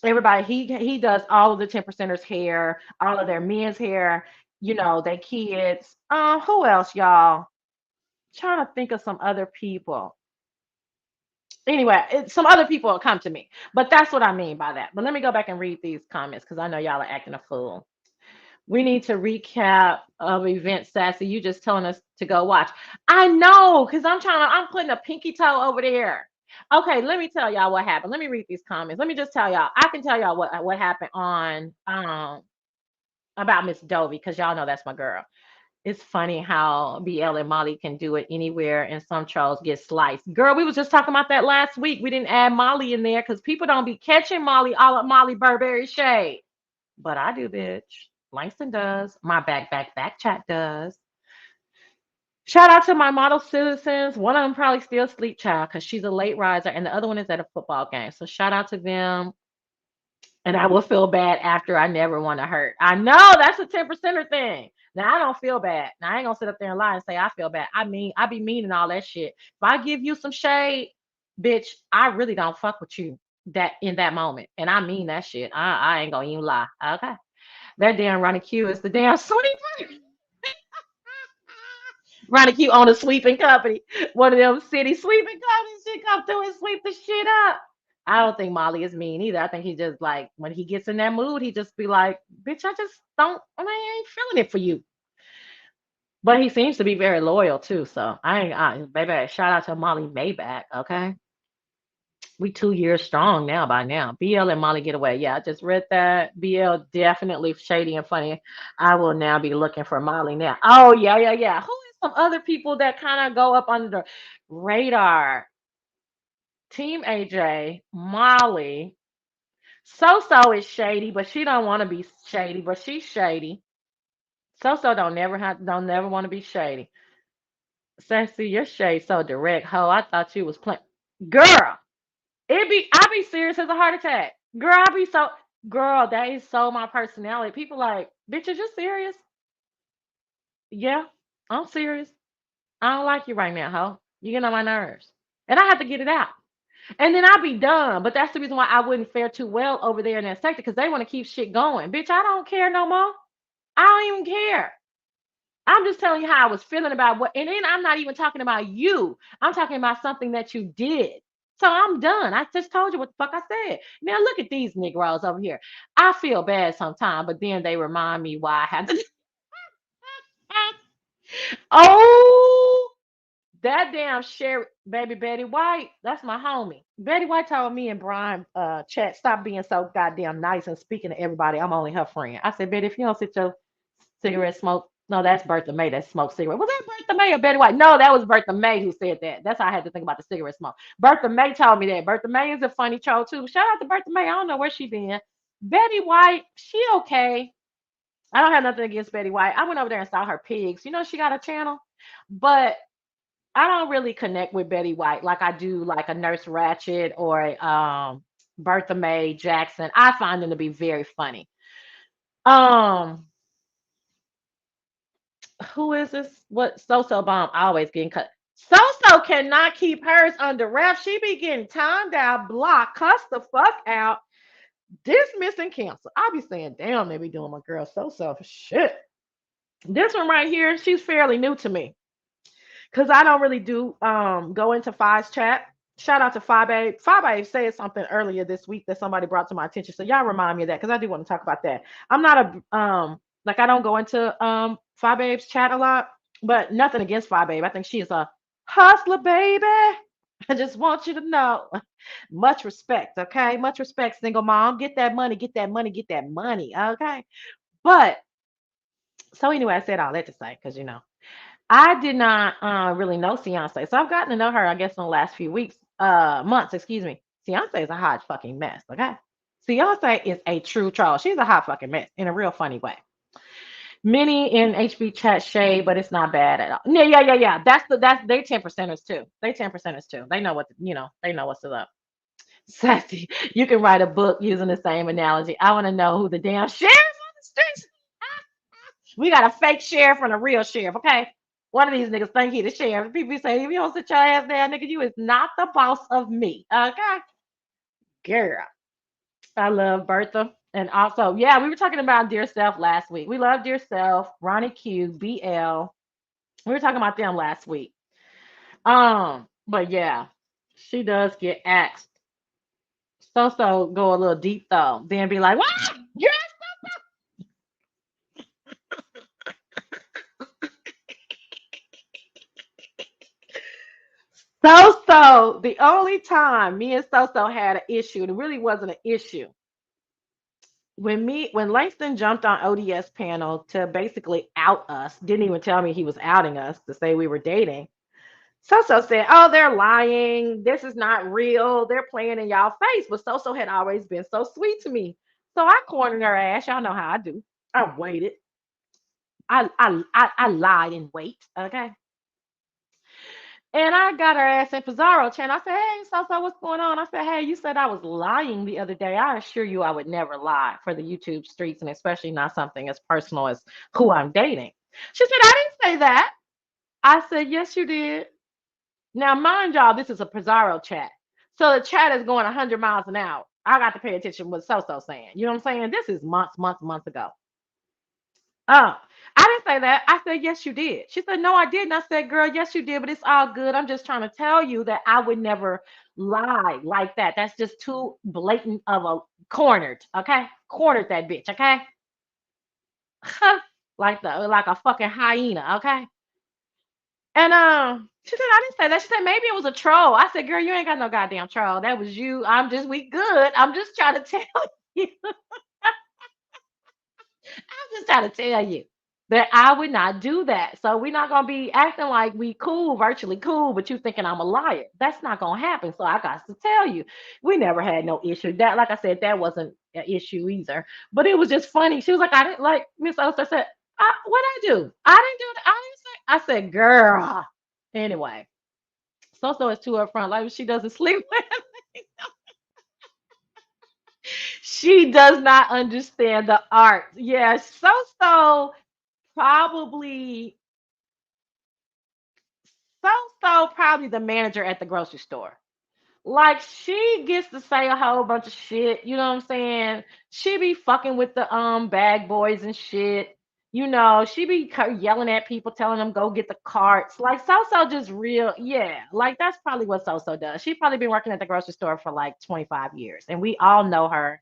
Everybody, he does all of the 10 percenters hair, all of their men's hair, their kids. Who else, y'all? Trying to think of some other people. Anyway, some other people will come to me, but that's what I mean by that. But let me go back and read these comments because I know y'all are acting a fool. We need to recap of event, Sassy. You just telling us to go watch. I know, because I'm putting a pinky toe over there. Okay, let me tell y'all what happened. Let me read these comments. Let me just tell y'all. I can tell y'all what happened on about Miss Dovey, because y'all know that's my girl. It's funny how BL and Molly can do it anywhere and some trolls get sliced. Girl, we was just talking about that last week. We didn't add Molly in there because people don't be catching Molly all of Molly Burberry shade. But I do, bitch. Langston does. My back chat does. Shout out to my model citizens. One of them probably still sleep child because she's a late riser, and the other one is at a football game. So shout out to them. And I will feel bad after. I never want to hurt. I know that's a 10 percenter thing. Now I don't feel bad. Now I ain't gonna sit up there and lie and say I feel bad. I be mean and all that shit. If I give you some shade, bitch, I really don't fuck with you that in that moment. And I mean that shit. I ain't gonna even lie. Okay. That damn Ronnie Q is the damn sweeper. Ronnie Q on a sweeping company. One of them city sweeping companies. She come through and sweep the shit up. I don't think Molly is mean either. I think he just like when he gets in that mood, he just be like, bitch, I ain't feeling it for you. But he seems to be very loyal too. So baby, shout out to Molly Maybach, okay? We 2 years strong now by now. BL and Molly get away. Yeah, I just read that. BL definitely shady and funny. I will now be looking for Molly now. Oh, yeah. Who is some other people that kind of go up under the radar? Team AJ, Molly. So is shady, but she don't want to be shady, but she's shady. So don't never want to be shady. Sassy, your shade so direct. Ho, I thought you was playing. Girl, I be serious as a heart attack. Girl, I be so Girl, that is so my personality. People like, bitch, is you serious? Yeah, I'm serious. I don't like you right now, ho. You get on my nerves. And I have to get it out. And then I'll be done. But that's the reason why I wouldn't fare too well over there in that sector because they want to keep shit going. Bitch, I don't care no more. I don't even care. I'm just telling you how I was feeling about what, and then I'm not even talking about you. I'm talking about something that you did. So I'm done. I just told you what the fuck I said. Now look at these Negroes over here. I feel bad sometimes, but then they remind me why I had to. Oh, that damn Sherry, baby Betty White, that's my homie. Betty White told me and Brian chat, stop being so goddamn nice and speaking to everybody. I'm only her friend. I said, Betty, if you don't sit your cigarette smoke, no, that's Bertha May that smoked cigarette. Was that Bertha May or Betty White? No, that was Bertha May who said that. That's how I had to think about the cigarette smoke. Bertha May told me that. Bertha May is a funny troll too. Shout out to Bertha May. I don't know where she been. Betty White, she okay. I don't have nothing against Betty White. I went over there and saw her pigs. You know she got a channel, but I don't really connect with Betty White like I do like a Nurse Ratchet or a Bertha May Jackson. I find them to be very funny. Um, who is this? What So Bomb always getting cut. So cannot keep hers under wraps. She be getting timed out, blocked, cussed the fuck out, dismissed and canceled. I be saying, damn, they be doing my girl So for shit. This one right here, she's fairly new to me. Because I don't really do go into Five's chat. Shout out to Five Babe. Five Babe said something earlier this week that somebody brought to my attention. So y'all remind me of that because I do want to talk about that. I'm not a like I don't go into Five Babe's chat a lot, but nothing against Five Babe. I think she is a hustler, baby. I just want you to know. Much respect, okay? Much respect, single mom. Get that money, get that money, get that money. Okay. But so anyway, I said all that to say, because I did not really know Beyonce. So I've gotten to know her, I guess, in the last few weeks, months, excuse me. Beyonce is a hot fucking mess, okay? Beyonce is a true troll. She's a hot fucking mess in a real funny way. Many in HB chat shade, but it's not bad at all. Yeah. That's they 10%ers too. They 10%ers too. They know they know what's up. Sassy, you can write a book using the same analogy. I want to know who the damn sheriff on the streets. We got a fake sheriff and a real sheriff, okay? One of these niggas think he the sheriff. People say, if you don't sit your ass down, nigga, you is not the boss of me, okay? Girl, I love Bertha. And also, yeah, we were talking about Dear Self last week. We love Dear Self, Ronnie Q, BL. We were talking about them last week. But yeah, she does get axed. So go a little deep though, then be like, what? You're the only time me and So had an issue, and it really wasn't an issue. When Langston jumped on ODS panel to basically out us, didn't even tell me he was outing us to say we were dating. So said, "Oh, they're lying. This is not real. They're playing in y'all face." But So had always been so sweet to me, so I cornered her ass. Y'all know how I do. I waited. I lied and wait. Okay. And I got her ass in Pizarro channel. I said, "Hey, what's going on?" I said, "Hey, you said I was lying the other day. I assure you I would never lie for the YouTube streets, and especially not something as personal as who I'm dating." She said, "I didn't say that." I said, "Yes, you did." Now, mind y'all, this is a Pizarro chat. So the chat is going 100 miles an hour. I got to pay attention to what So saying. You know what I'm saying? This is months ago. Oh, I didn't say that. I said, yes, you did. She said, no, I didn't. I said, girl, yes, you did, but it's all good. I'm just trying to tell you that I would never lie like that. That's just too blatant of a cornered, okay? Cornered that bitch, okay? like a fucking hyena, okay? And she said, I didn't say that. She said, maybe it was a troll. I said, girl, you ain't got no goddamn troll. That was you. We good. I'm just trying to tell you. I'm just trying to tell you that I would not do that. So we're not gonna be acting like we cool, virtually cool, but you thinking I'm a liar. That's not gonna happen. So I got to tell you, we never had no issue. That, like I said, that wasn't an issue either. But it was just funny. She was like, I didn't like Miss Oster said, what I do? I didn't do it. I didn't say. I said, girl. Anyway, So is too upfront. Like she doesn't sleep with. She does not understand the art. Yeah, so probably so probably the manager at the grocery store. Like she gets to say a whole bunch of shit, you know what I'm saying? She be fucking with the bag boys and shit. You know, she be yelling at people, telling them go get the carts. Like So just real, yeah. Like that's probably what So does. She probably been working at the grocery store for like 25 years, and we all know her.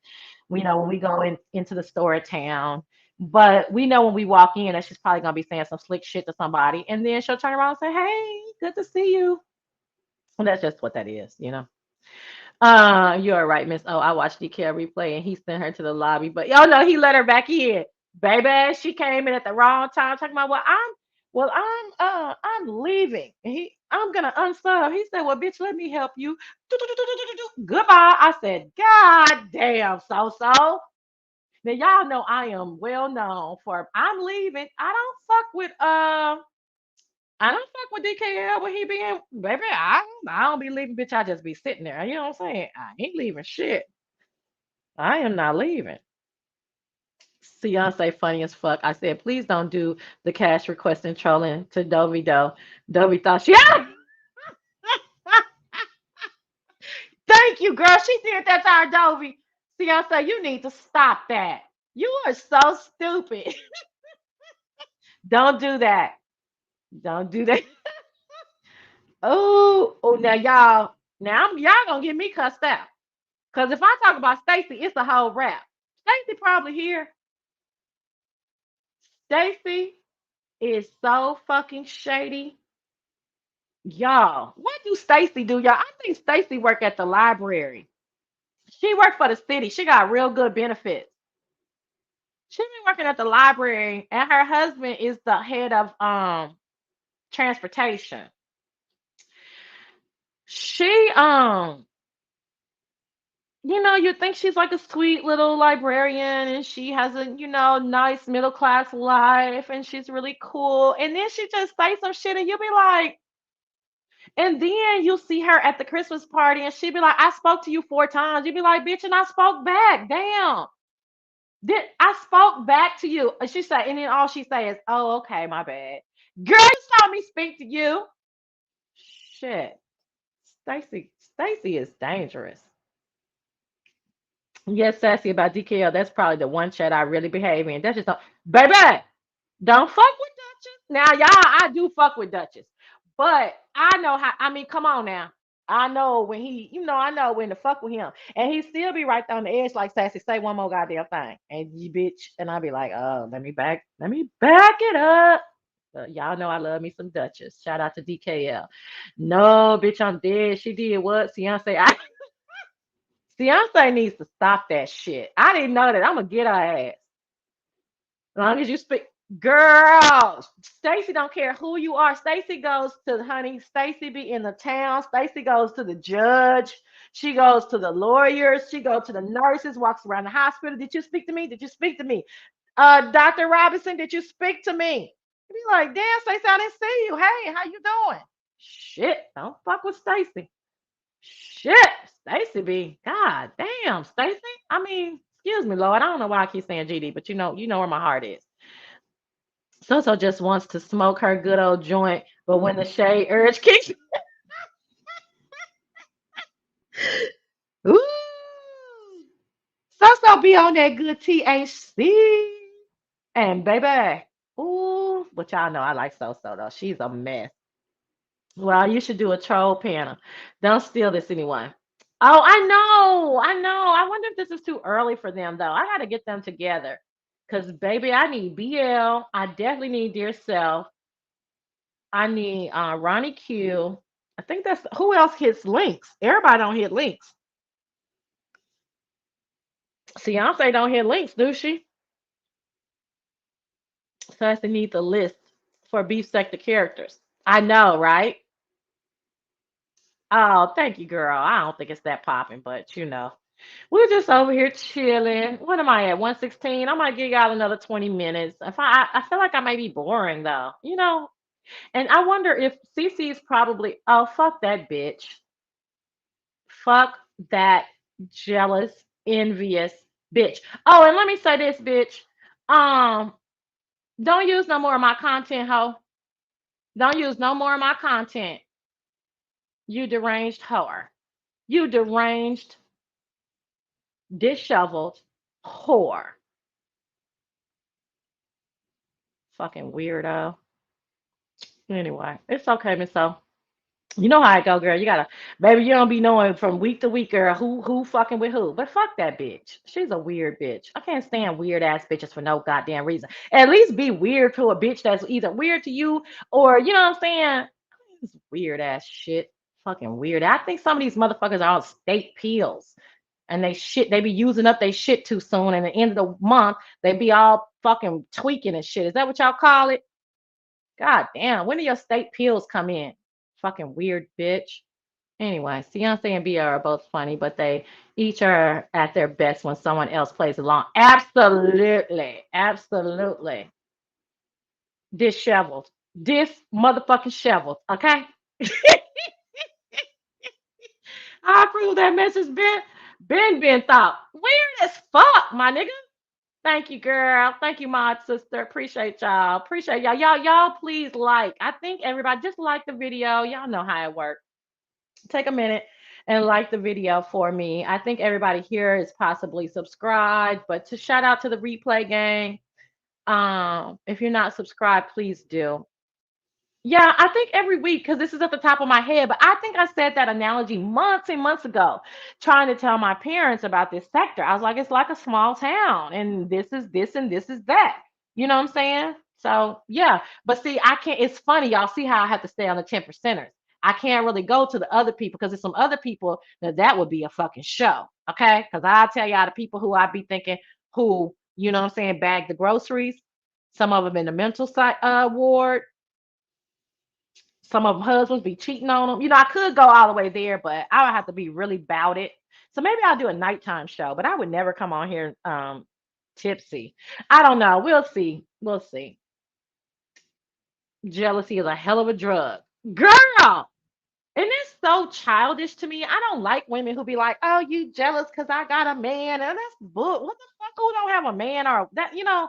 We know when we go into the store at town, but we know when we walk in that she's probably gonna be saying some slick shit to somebody, and then she'll turn around and say, "Hey, good to see you." And that's just what that is, you know. You're right, Miss O. I watched DK replay and he sent her to the lobby, but y'all know he let her back in. Baby, she came in at the wrong time talking about I'm leaving. And I'm gonna unsub. He said, well, bitch, let me help you. Goodbye. I said, God damn, so. Now y'all know I am well known for I'm leaving. I don't fuck with DKL when he be in, baby. I don't be leaving, bitch. I just be sitting there. You know what I'm saying? I ain't leaving shit. I am not leaving. Beyonce funny as fuck. I said, please don't do the cash requesting trolling to Dovey though. Dovey thought she thank you, girl. She did that to our Dovey. Beyonce, you need to stop that. You are so stupid. Don't do that. Don't do that. Oh, now y'all gonna get me cussed out. Cause if I talk about Stacy, it's a whole rap. Stacy probably here. Stacy is so fucking shady. Y'all, what do Stacy do? Y'all, I think Stacy work at the library. She worked for the city. She got real good benefits. She been working at the library, and her husband is the head of transportation. She you think she's like a sweet little librarian and she has a, nice middle class life and she's really cool. And then she just say some shit and you'll be like, and then you'll see her at the Christmas party and she'll be like, I spoke to you 4 times. You'll be like, bitch, and I spoke back. Damn. Did I spoke back to you? And she said, and then all she say is, oh, okay, my bad. Girl, you saw me speak to you. Shit. Stacy is dangerous. Yes, sassy about DKL. That's probably the one chat I really behave in. That's just baby. Don't fuck with Duchess. Now, y'all, I do fuck with Duchess. But I know how, I mean, come on now. I know when I know when to fuck with him. And he still be right there on the edge, like Sassy, say one more goddamn thing. And you bitch. And I be like, oh, let me back it up. Y'all know I love me some Duchess. Shout out to DKL. No, bitch, I'm dead. She did what? Beyonce needs to stop that shit. I didn't know that. I'm gonna get her ass. As long as you speak, girl. Stacy don't care who you are. Stacy goes to honey. Stacy be in the town. Stacy goes to the judge. She goes to the lawyers. She goes to the nurses. Walks around the hospital. Did you speak to me? Did you speak to me? Dr. Robinson, did you speak to me? You be like, damn, Stacy, I didn't see you. Hey, how you doing? Shit, don't fuck with Stacy. Shit, Stacy B. God damn, Stacy. I mean, excuse me, Lord. I don't know why I keep saying GD, but you know where my heart is. So just wants to smoke her good old joint, but when the shade urge kicks, ooh, So be on that good THC. And baby, ooh, but y'all know I like So though. She's a mess. Well, you should do a troll panel. Don't steal this, anyone. Oh, I know. I know. I wonder if this is too early for them, though. I got to get them together. Because, baby, I need BL. I definitely need Dear Self. I need Ronnie Q. I think that's who else hits links. Everybody don't hit links. Beyonce don't hit links, do she? So I need the list for beef sector characters. I know, right? Oh, thank you, girl. I don't think it's that popping, but we're just over here chilling. What am I at? 116? I might give y'all another 20 minutes. If I feel like I may be boring though, And I wonder if Cece's probably, oh, fuck that bitch. Fuck that jealous, envious. bitch. Oh, and let me say this, bitch. Um, don't use no more of my content, ho. Don't use no more of my content. You deranged whore. You deranged, disheveled whore. Fucking weirdo. Anyway, it's okay, Miss O. You know how I go, girl. You gotta, baby. You don't be knowing from week to week, girl, who fucking with who. But fuck that bitch. She's a weird bitch. I can't stand weird ass bitches for no goddamn reason. At least be weird to a bitch that's either weird to you or you know what I'm saying. This weird ass shit. Fucking weird. I think some of these motherfuckers are on state pills and they shit. They be using up their shit too soon. And at the end of the month, they be all fucking tweaking and shit. Is that what y'all call it? God damn. When do your state pills come in? Fucking weird bitch. Anyway, Beyonce and Bia are both funny, but they each are at their best when someone else plays along. Absolutely. Absolutely. Disheveled. This motherfucking shoveled. Okay? I approve that message, Ben thought. Weird as fuck, my nigga. Thank you, girl. Thank you, my sister. Appreciate y'all. Appreciate y'all. Y'all, please like. I think everybody just like the video. Y'all know how it works. Take a minute and like the video for me. I think everybody here is possibly subscribed, but to shout out to the replay gang. If you're not subscribed, please do. Yeah, I think every week, because this is at the top of my head, but I think I said that analogy months and months ago, trying to tell my parents about this sector. I was like, it's like a small town, and this is this and this is that. You know what I'm saying? So yeah, but see, I can't. It's funny, y'all see how I have to stay on the 10 percenters. I can't really go to the other people because there's some other people that would be a fucking show. Okay, because I tell y'all the people who I be thinking who, you know what I'm saying, bag the groceries. Some of them in the mental side ward, some of them husbands be cheating on them. You know, I could go all the way there, but I would have to be really about it. So maybe I'll do a nighttime show, but I would never come on here tipsy. I don't know. We'll see. We'll see. Jealousy is a hell of a drug. Girl, and it's so childish to me. I don't like women who be like, "Oh, you jealous because I got a man," and that's book. What the fuck? Who don't have a man or that? You know,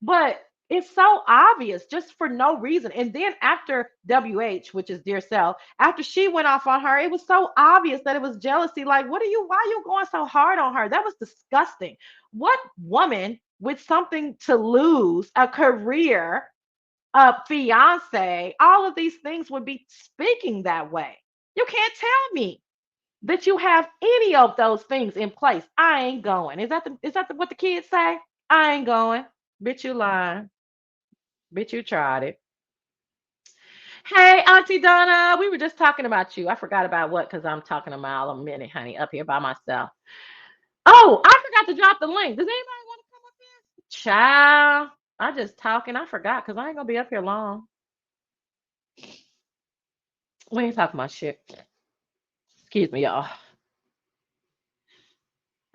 but it's so obvious just for no reason. And then after WH, which is Dear Self, after she went off on her, it was so obvious that it was jealousy. Like, why are you going so hard on her? That was disgusting. What woman with something to lose, a career, a fiance, all of these things would be speaking that way? You can't tell me that you have any of those things in place. I ain't going. What the kids say? I ain't going. Bitch, you lying. Bitch, you tried it. Hey, Auntie Donna, we were just talking about you. I forgot about what because I'm talking a mile a minute, honey, up here by myself. Oh, I forgot to drop the link. Does anybody want to come up here? Child, I just talking. I forgot because I ain't gonna be up here long. We ain't talking about shit. Excuse me, y'all.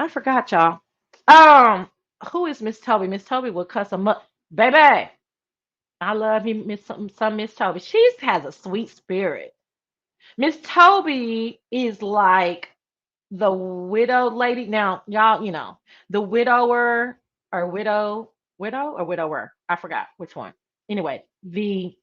I forgot, y'all. Um, who is Miss Toby? Miss Toby will cuss him up, baby. I love you, some Miss Toby. She has a sweet spirit. Miss Toby is like the widowed lady. Now, y'all, the widower or widow or widower. I forgot which one. Anyway, the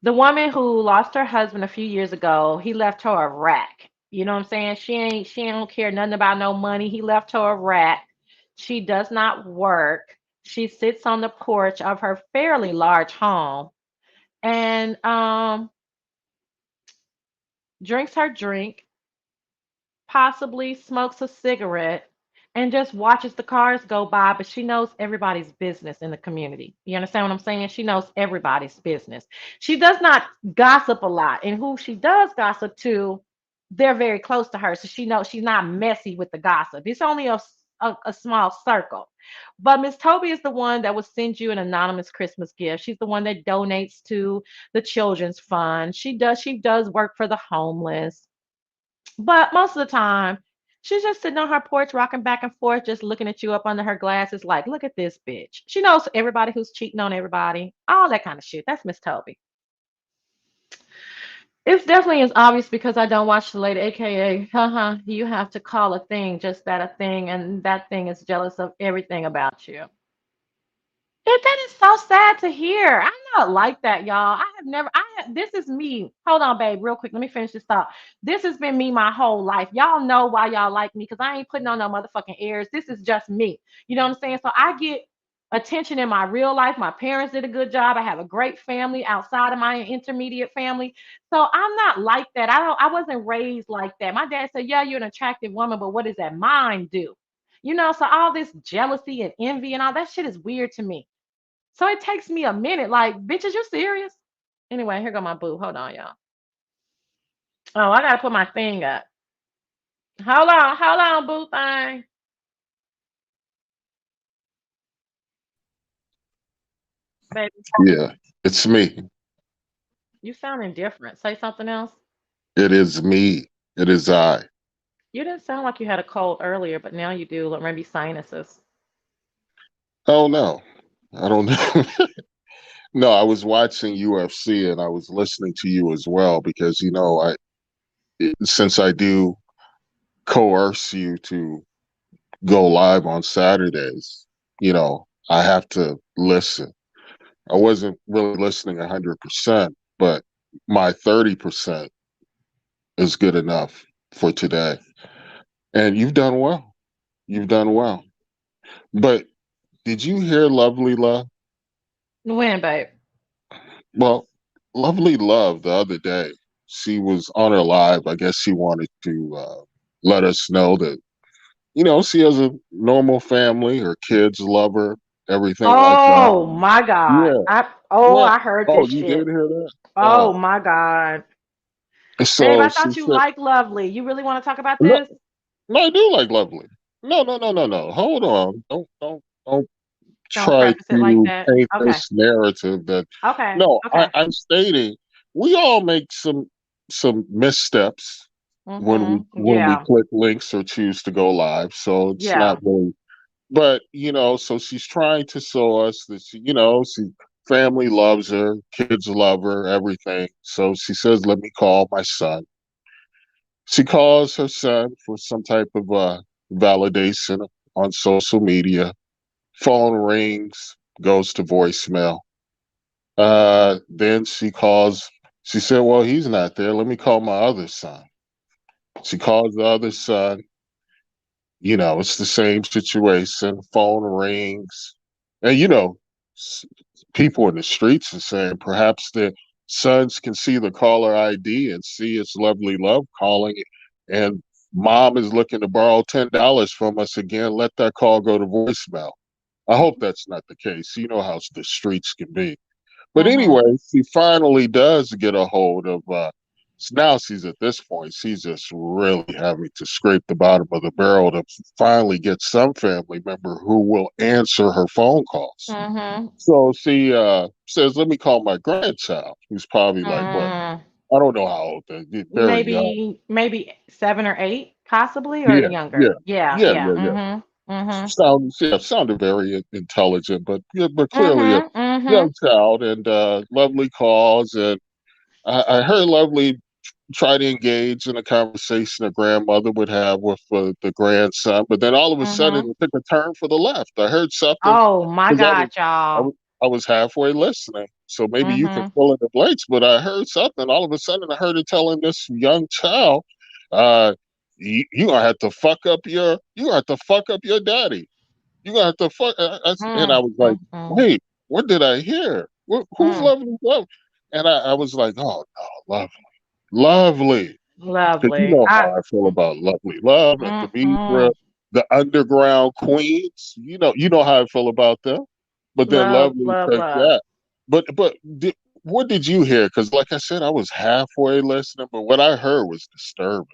woman who lost her husband a few years ago, he left her a rack. You know what I'm saying? She don't care nothing about no money. He left her a rack. She does not work. She sits on the porch of her fairly large home and drinks her drink, possibly smokes a cigarette, and just watches the cars go by, but she knows everybody's business in the community. You understand what I'm saying? She knows everybody's business. She does not gossip a lot, and who she does gossip to, they're very close to her, so she knows she's not messy with the gossip. It's only a small circle. But Miss Toby is the one that will send you an anonymous Christmas gift. She's the one that donates to the children's fund. She does work for the homeless. But most of the time, she's just sitting on her porch, rocking back and forth, just looking at you up under her glasses, like, look at this bitch. She knows everybody who's cheating on everybody, all that kind of shit. That's Miss Toby. It's definitely is obvious because I don't watch the lady, aka, haha, you have to call a thing just that a thing, and that thing is jealous of everything about you. That is so sad to hear. I'm not like that, y'all. I have never. This is me. Hold on, babe, real quick. Let me finish this thought. This has been me my whole life. Y'all know why y'all like me because I ain't putting on no motherfucking airs. This is just me. You know what I'm saying? So I get attention in my real life. My parents did a good job. I have a great family outside of my intermediate family. So I'm not like that. I don't. I wasn't raised like that. My dad said, "Yeah, you're an attractive woman, but what does that mind do?" You know. So all this jealousy and envy and all that shit is weird to me. So it takes me a minute. Like, bitch, is you serious? Anyway, here go my boo. Hold on, y'all. Oh, I gotta put my thing up. Hold on, boo thing. Baby, Yeah, it's me. you sounding different. Say something else. It is me. It is I. You didn't sound like you had a cold earlier, but now you do. Look, maybe sinuses. Oh no, I don't know. No, I was watching UFC and I was listening to you as well because since I do coerce you to go live on Saturdays, I have to listen. I wasn't really listening 100%, but my 30% is good enough for today. And you've done well. You've done well. But did you hear Lovely Love? When, babe? Well, Lovely Love the other day, she was on her live. I guess she wanted to let us know that, she has a normal family. Her kids love her, everything like that. Oh my God. Yeah. Oh, Well, I heard oh, this you did shit. hear that? Oh Oh. my God. Babe, So I she thought you said, liked Lovely. You really want to talk about no, this? no, I do like Lovely. No, no, no, no, no. Hold on. Don't Don't try preface it like to that. paint Okay. this narrative that Okay. no, Okay. I'm stating we all make some missteps when we Mm-hmm. when we Yeah. click links or choose to go live. So it's not Yeah. really, but so she's trying to show us that she family loves her, kids love her, everything. So she says, "Let me call my son." She calls her son for some type of validation on social media. Phone rings, goes to voicemail. Then she calls. She said, "Well, he's not there. Let me call my other son." She calls the other son. It's the same situation. Phone rings, and s- people in the streets are saying perhaps the sons can see the caller ID and see it's Lovely Love calling, and mom is looking to borrow $10 from us again. Let that call go to voicemail. I hope that's not the case. You know how the streets can be. But Mm-hmm. anyway, she finally does get a hold of. Now she's at this point. She's just really having to scrape the bottom of the barrel to finally get some family member who will answer her phone calls. Mm-hmm. So she says, "Let me call my grandchild, who's probably like what? Mm. I don't know how old. They're very young. Maybe 7 or 8, possibly, or Yeah, yeah, younger. Yeah, yeah, yeah. yeah, yeah. Mm-hmm. Mm-hmm. Sounded very intelligent, but yeah, but clearly a Mm-hmm. Mm-hmm. young child and lovely calls and I heard Lovely try to engage in a conversation a grandmother would have with the grandson, but then all of a sudden Mm-hmm. it took a turn for the left. I heard something Oh my because God, I y'all. was I was halfway listening, so maybe you can Mm-hmm. fill in the blanks. But I heard something. All of a sudden, I heard her telling this young child, uh, "You gonna have to fuck up your daddy. You gonna have to fuck." And I Mm, was like, mm, mm, "Wait, what did I hear? Who's mm. Lovely Love?" And I was like, "Oh no, lovely." Because you Lovely. know how I feel about Lovely Love and Demetra, Mm-mm. the underground queens. You know how I feel about them. But then Love, Lovely love, takes love. that. But what did you hear? Because like I said, I was halfway listening, but what I heard was disturbing.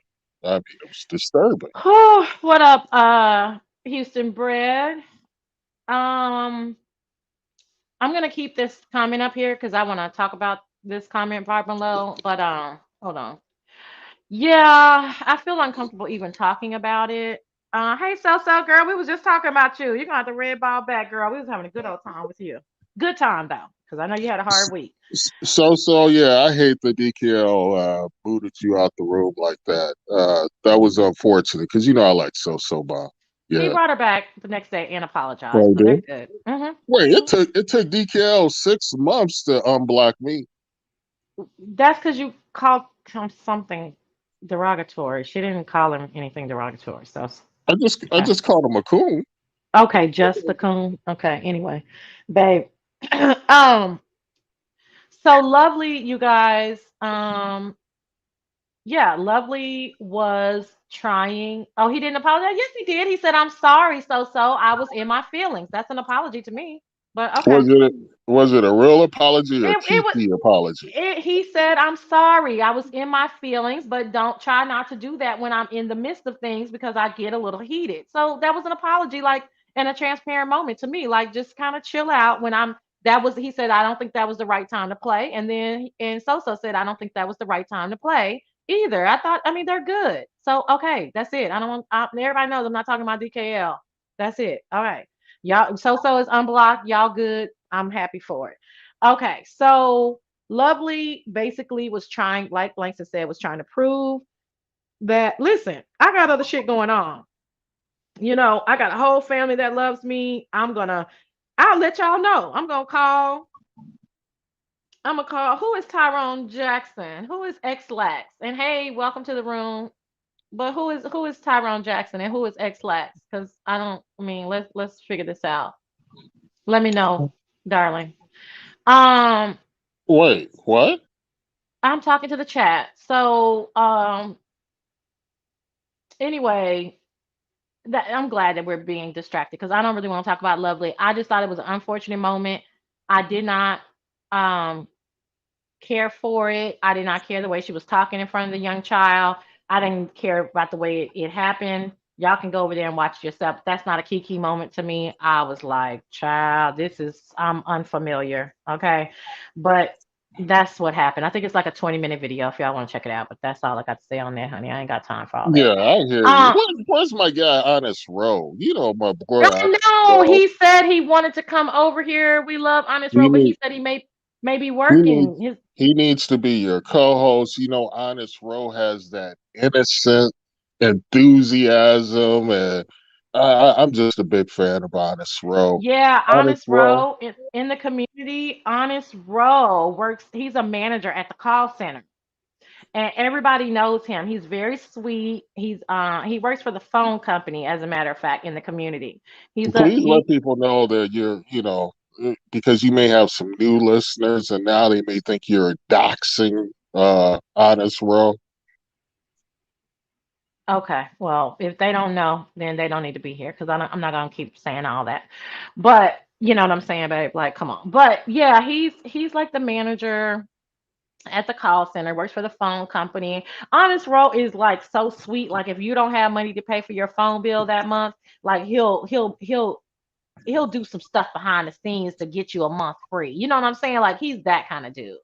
I mean, it was disturbing. Whew, what up, Houston bread? Um, I'm gonna keep this comment up here because I want to talk about this comment part below. But hold on. Yeah, I feel uncomfortable even talking about it. Hey, so girl, we was just talking about you. You're gonna have to red ball back, girl. We was having a good old time with you. Good time though, because I know you had a hard week. So yeah, I hate the DKL booted you out the room like that. That was unfortunate because I like So Bomb. He Yeah, brought her back the next day and apologized, I so they're do. good. Hmm. Wait, Hmm. it took DKL 6 months to unblock me. That's because you called him something derogatory. She didn't call him anything derogatory. So I okay, just called him a coon. okay, just the coon. Okay, anyway, babe. um, so lovely, you guys. Yeah, lovely was trying. Oh, he didn't apologize. Yes, he did. He said, "I'm sorry, so I was in my feelings." That's an apology to me. But okay. Was it a real apology or It was Kiki apology? he said, "I'm sorry. I was in my feelings, but don't try not to do that when I'm in the midst of things because I get a little heated." So that was an apology, like, and a transparent moment to me, like just kind of chill out when I'm. That was he said, "I don't think that was the right time to play," and then and Soso said, "I don't think that was the right time to play either." I thought, I mean, they're good. So okay, that's it. I don't want. Everybody knows I'm not talking about DKL. That's it. All right, y'all. Soso is unblocked. Y'all good. I'm happy for it. Okay, so Lovely basically was trying, like Langston said, was trying to prove that, listen, I got other shit going on. I got a whole family that loves me. I'll let y'all know. I'm gonna call, who is Tyrone Jackson? Who is X Lax? And hey, welcome to the room. But who is Tyrone Jackson and who is X Lax? Because I mean, let's figure this out. Let me know, darling. Um, Wait, what? I'm talking to the chat. So, anyway, I'm glad that we're being distracted because I don't really want to talk about Lovely. I just thought it was an unfortunate moment. I did not um care for it. I did not care the way she was talking in front of the young child. I didn't care about the way it happened. Y'all can go over there and watch it yourself. That's not a key moment to me. I was like, child, I'm unfamiliar. Okay. But that's what happened. I think it's like a 20-minute video if y'all want to check it out. But that's all I got to say on that, honey. I ain't got time for all that. Yeah, I hear you. Um, Where's my guy Honest Rowe? My boy I Honest know Rowe. he said he wanted to come over here. We love Honest He Road, but he need said he may be he needs working. His he needs to be your co-host. Honest Rowe has that innocent enthusiasm, and I'm just a big fan of Honest Rowe. Yeah, Honest Honest Rowe. Row in the community. Honest Row works. He's a manager at the call center, and everybody knows him. He's very sweet. He works for the phone company, as a matter of fact, in the community. He's a Please let he. people know that because you may have some new listeners, and now they may think you're doxing Honest Rowe. Okay, well, if they don't know, then they don't need to be here because I'm not gonna keep saying all that. But you know what I'm saying, babe? Like, come on. But yeah, he's like the manager at the call center, works for the phone company. Honest Row is like so sweet. Like if you don't have money to pay for your phone bill that month, like he'll do some stuff behind the scenes to get you a month free. You know what I'm saying? Like he's that kind of dude.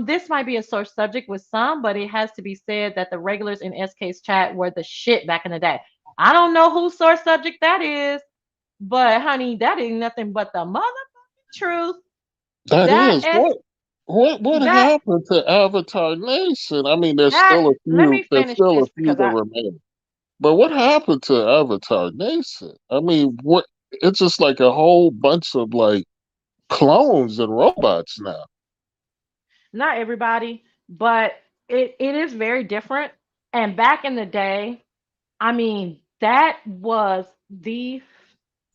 This might be a sore subject with some, but it has to be said that the regulars in SK's chat were the shit back in the day. I don't know whose sore subject that is, but honey, that ain't nothing but the motherfucking truth. That That is S what that happened to Avatar Nation? I mean, there's that still a let few. me There's finish still a this few because that I remain. But what happened to Avatar Nation? I mean, what? It's just like a whole bunch of like clones and robots now. not everybody, but it is very different. And back in the day, I mean, that was the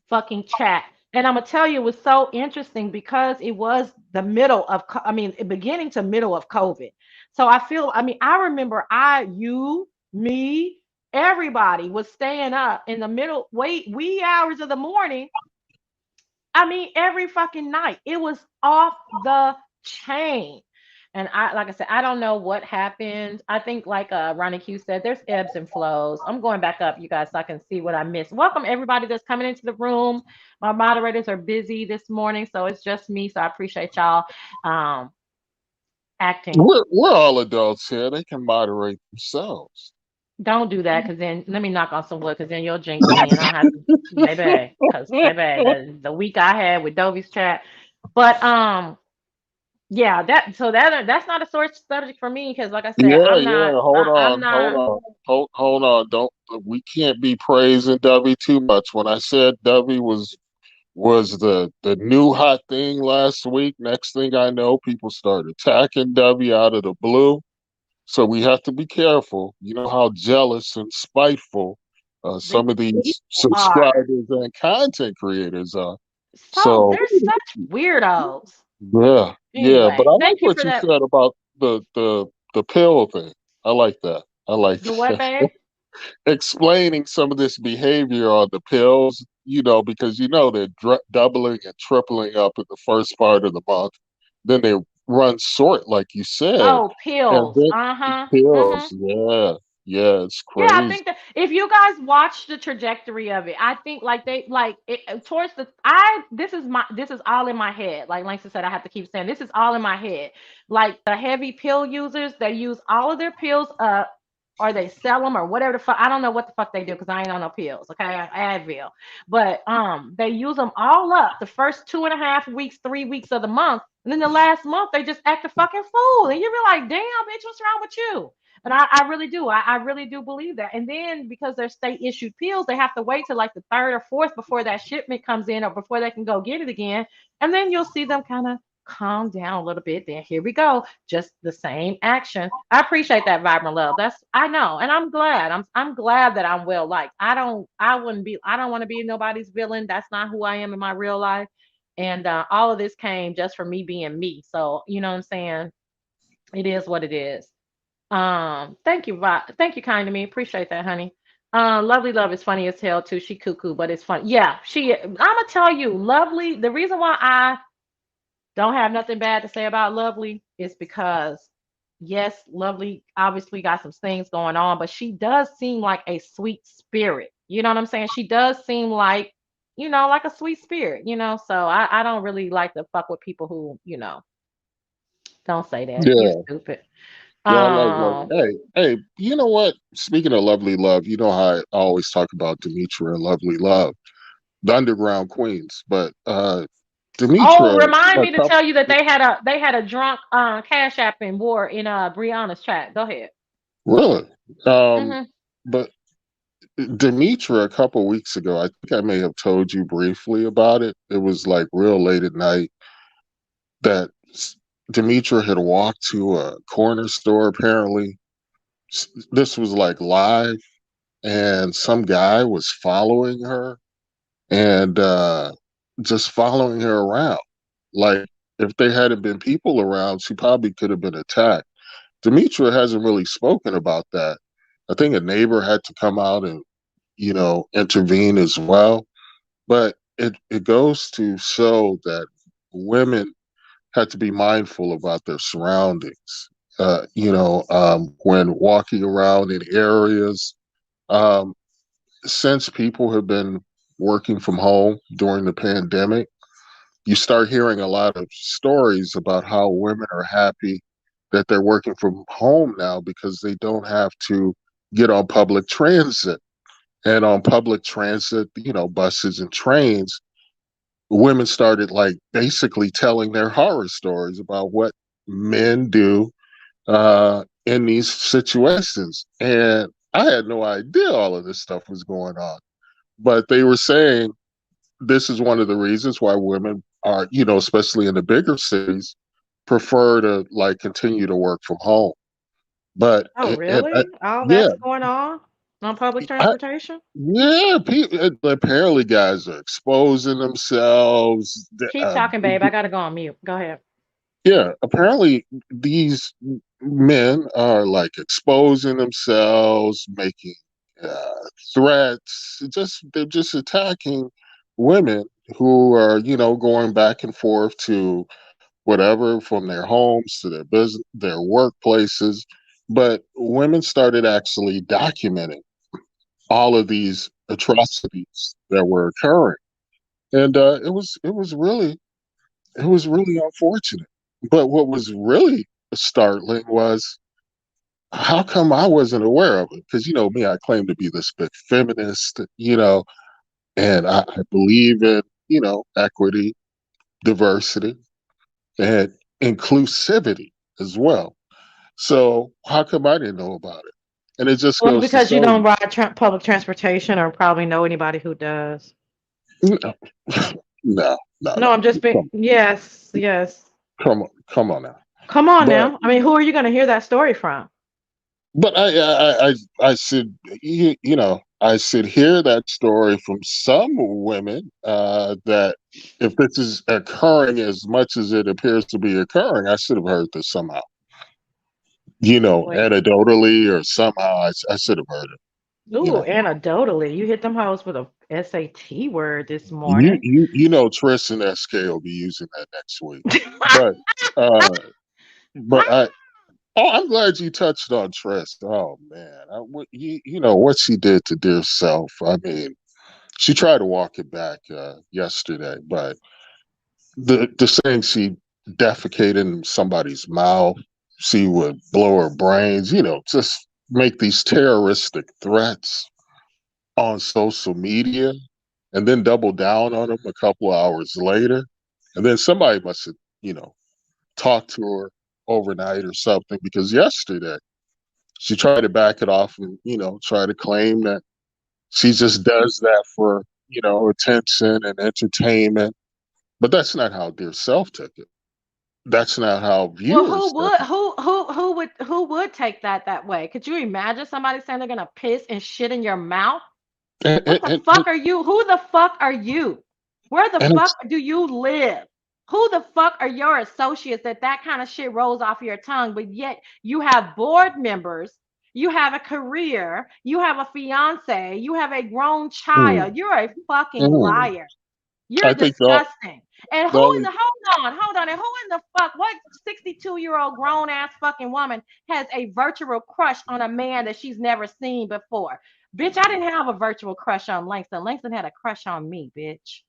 fucking chat. And I'm gonna tell you, it was so interesting because it was the middle of, I mean, beginning to middle of COVID. So I mean, I remember you, me, everybody was staying up in the middle, wee hours of the morning. I mean, every fucking night. It was off the chain. And like I said, I don't know what happened. I think, like Ronnie Q said, there's ebbs and flows. I'm going back up, you guys, so I can see what I missed. Welcome everybody that's coming into the room. My moderators are busy this morning, so it's just me. So I appreciate y'all acting. We're all adults here. They can moderate themselves. Don't do that, because then let me knock on some wood, because then you'll jinx me and I'll have to, baby, because baby, the week I had with Dovey's chat. But yeah, that's not a sore subject for me, because like I said, Yeah, I'm yeah. not Hold I'm on, hold not. on, hold on. Don't We can't be praising Dovey too much. When I said Dovey was the new hot thing last week, next thing I know, people started attacking Dovey out of the blue. So we have to be careful. You know how jealous and spiteful These some of these people are subscribers and content creators are. so So they're such weirdos. yeah, yeah. But Anyway, I like thank you what for you that. said about the pill thing. I like that. I like The what, babe? explaining some of this behavior on the pills. Because they're doubling and tripling up in the first part of the month. Then they run short, like you said, Oh, and pills. then Uh-huh. pills. Mm-hmm. Yeah, yeah. It's Yeah, I crazy. think that if you guys watch the trajectory of it, I think like they like it towards the I this is all in my head. Like Langston said, I have to keep saying this is all in my head. Like the heavy pill users, they use all of their pills up, or they sell them, or whatever the fuck. I don't know what the fuck they do, because I ain't on no pills. Okay, Advil, but they use them all up the first 2.5 weeks, 3 weeks of the month, and then the last month they just act a fucking fool, and you be like, damn, bitch, what's wrong with you? And I really do. I really do believe that. And then because they're state issued pills, they have to wait till like the third or fourth before that shipment comes in, or before they can go get it again. And then you'll see them kind of calm down a little bit. Then here we go, just the same action. I appreciate that, vibrant love. That's I know, and I'm glad. I'm glad that I'm well liked. I don't want to be nobody's villain. That's not who I am in my real life. And all of this came just from me being me. So you know what I'm saying. It is what it is. Thank you, thank you, kind to me. Appreciate that, honey. Lovely love is funny as hell too. She cuckoo, but it's fun. Yeah, I'm gonna tell you, Lovely. The reason why I don't have nothing bad to say about Lovely is because, yes, Lovely obviously got some things going on, but she does seem like a sweet spirit. You know what I'm saying? She does seem like, like a sweet spirit. So I don't really like to fuck with people who, don't say that. You Yeah, stupid. yeah. I like love. Um, Hey, hey. You know what? Speaking of lovely love, you know how I always talk about Demetra and lovely love, the underground queens. But Oh, Demetra, remind a me to couple, tell you that they had a drunk Cash App in war in Brianna's chat. Go ahead. really. Um, Hmm. but Demetra, a couple weeks ago, I think I may have told you briefly about it. It was like real late at night that Demetra had walked to a corner store. Apparently, this was like live, and some guy was following her and just following her around. Like, if there hadn't been people around, she probably could have been attacked. Demetra hasn't really spoken about that. I think a neighbor had to come out and intervene as well. But it goes to show that women had to be mindful about their surroundings. When walking around in areas, um, since people have been working from home during the pandemic, you start hearing a lot of stories about how women are happy that they're working from home now because they don't have to get on public transit. And on public transit, buses and trains, women started like basically telling their horror stories about what men do in these situations. And I had no idea all of this stuff was going on. But they were saying this is one of the reasons why women are, especially in the bigger cities, prefer to like continue to work from home. But Oh, really? All yeah, that's going on public I, transportation? yeah, apparently guys are exposing themselves. Keep talking, babe. I gotta go on mute. Go ahead. Yeah, apparently these men are like exposing themselves, making uh, threats. They're just attacking women who are, going back and forth to whatever, from their homes to their business, their workplaces. But women started actually documenting all of these atrocities that were occurring, and it was really unfortunate. But what was really startling was how come I wasn't aware of it? Because, me, I claim to be this big feminist, and I believe in, equity, diversity, and inclusivity as well. So how come I didn't know about it? And it just Well, goes to because you show don't you, ride public transportation or probably know anybody who does. no, no, no, No, no. I'm just being, Come, yes, yes. come on now. Come on But now. I mean, who are you going to hear that story from? but I should I should hear that story from some women that if this is occurring as much as it appears to be occurring, I should have heard this somehow. Wait. Anecdotally or somehow I should have heard it. You Ooh, know, anecdotally. You hit them hoes with a SAT word this you morning. you you know Trish and SK will be using that next week, but uh, but I. Oh, I'm glad you touched on Trish. Oh man, you know what she did to dear self. I mean, she tried to walk it back yesterday, but the saying she defecated in somebody's mouth, she would blow her brains, just make these terroristic threats on social media and then double down on them a couple of hours later. And then somebody must have, talked to her overnight or something because yesterday she tried to back it off and, try to claim that she just does that for, attention and entertainment. But that's not how Dear Self took it. That's not how Well, viewers took it. who would take that way? Could you imagine somebody saying they're gonna piss and shit in your mouth? And, What and, the and, fuck are you? Who the fuck are you? Where the and fuck it's, do you live? Who the fuck are your associates that kind of shit rolls off your tongue, but yet you have board members, you have a career, you have a fiance, you have a grown mm, child. You're a fucking mm. liar. You're I think disgusting. And the who in only, the hold on, and who in the fuck, what 62-year-old grown ass fucking woman has a virtual crush on a man that she's never seen before? Bitch, I didn't have a virtual crush on Langston. Langston had a crush on me, bitch.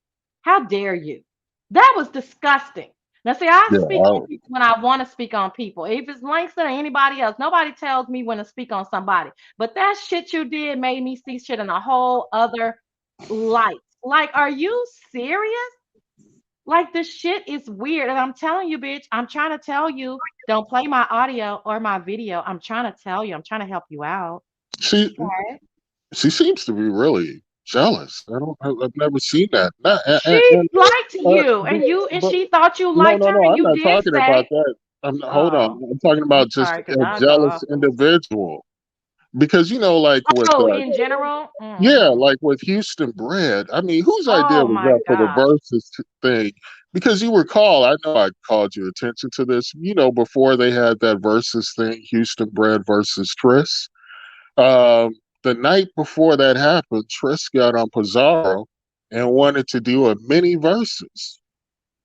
How dare you? That was disgusting. Now, see, I yeah, speak on people when I want to speak on people. If it's Langston or anybody else, nobody tells me when to speak on somebody. But that shit you did made me see shit in a whole other light. Like, are you serious? Like, the shit is weird. And I'm telling you, bitch, I'm trying to tell you, don't play my audio or my video. I'm trying to tell you, I'm trying to help you out. she Okay. she seems to be really jealous. I've never seen that. She liked you But, and but she thought you no, liked no, her, no. and I'm you not did talking about say, that. Hold on. oh, I'm talking I'm about just sorry, because a I jealous know. individual. Because like with Oh, in general? yeah, Hmm. like with Houston Bread. I mean, whose idea Oh was my that for the gosh. versus thing? Because you recall, I know I called your attention to this. Before they had that versus thing, Houston Bread versus Tris. Um, the night before that happened, Tris got on Pizarro and wanted to do a mini versus.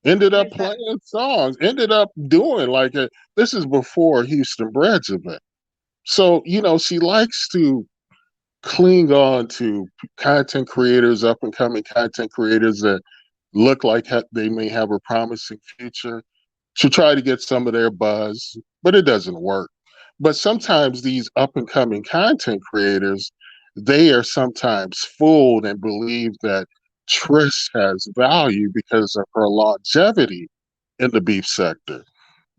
Ended up Is that playing songs. Ended up doing like a. This is before Houston Bread's event. So she likes to cling on to content creators, up and coming content creators that look like they may have a promising future to try to get some of their buzz, but it doesn't work. But sometimes these up and coming content creators, they are sometimes fooled and believe that Trish has value because of her longevity in the beef sector.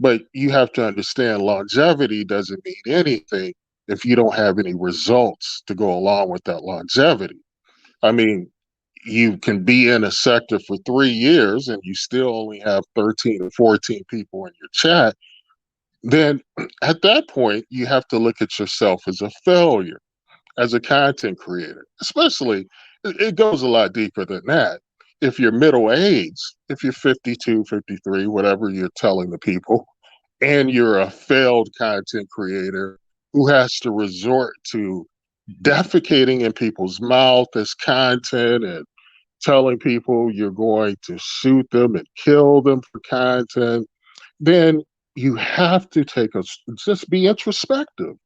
But you have to understand longevity doesn't mean anything if you don't have any results to go along with that longevity. I mean, you can be in a sector for 3 years and you still only have 13 or 14 people in your chat. Then at that point, you have to look at yourself as a failure as a content creator, especially it goes a lot deeper than that. If you're middle aged, if you're 52, 53, whatever you're telling the people, and you're a failed content creator who has to resort to defecating in people's mouth as content and telling people you're going to shoot them and kill them for content, then you have to just be introspective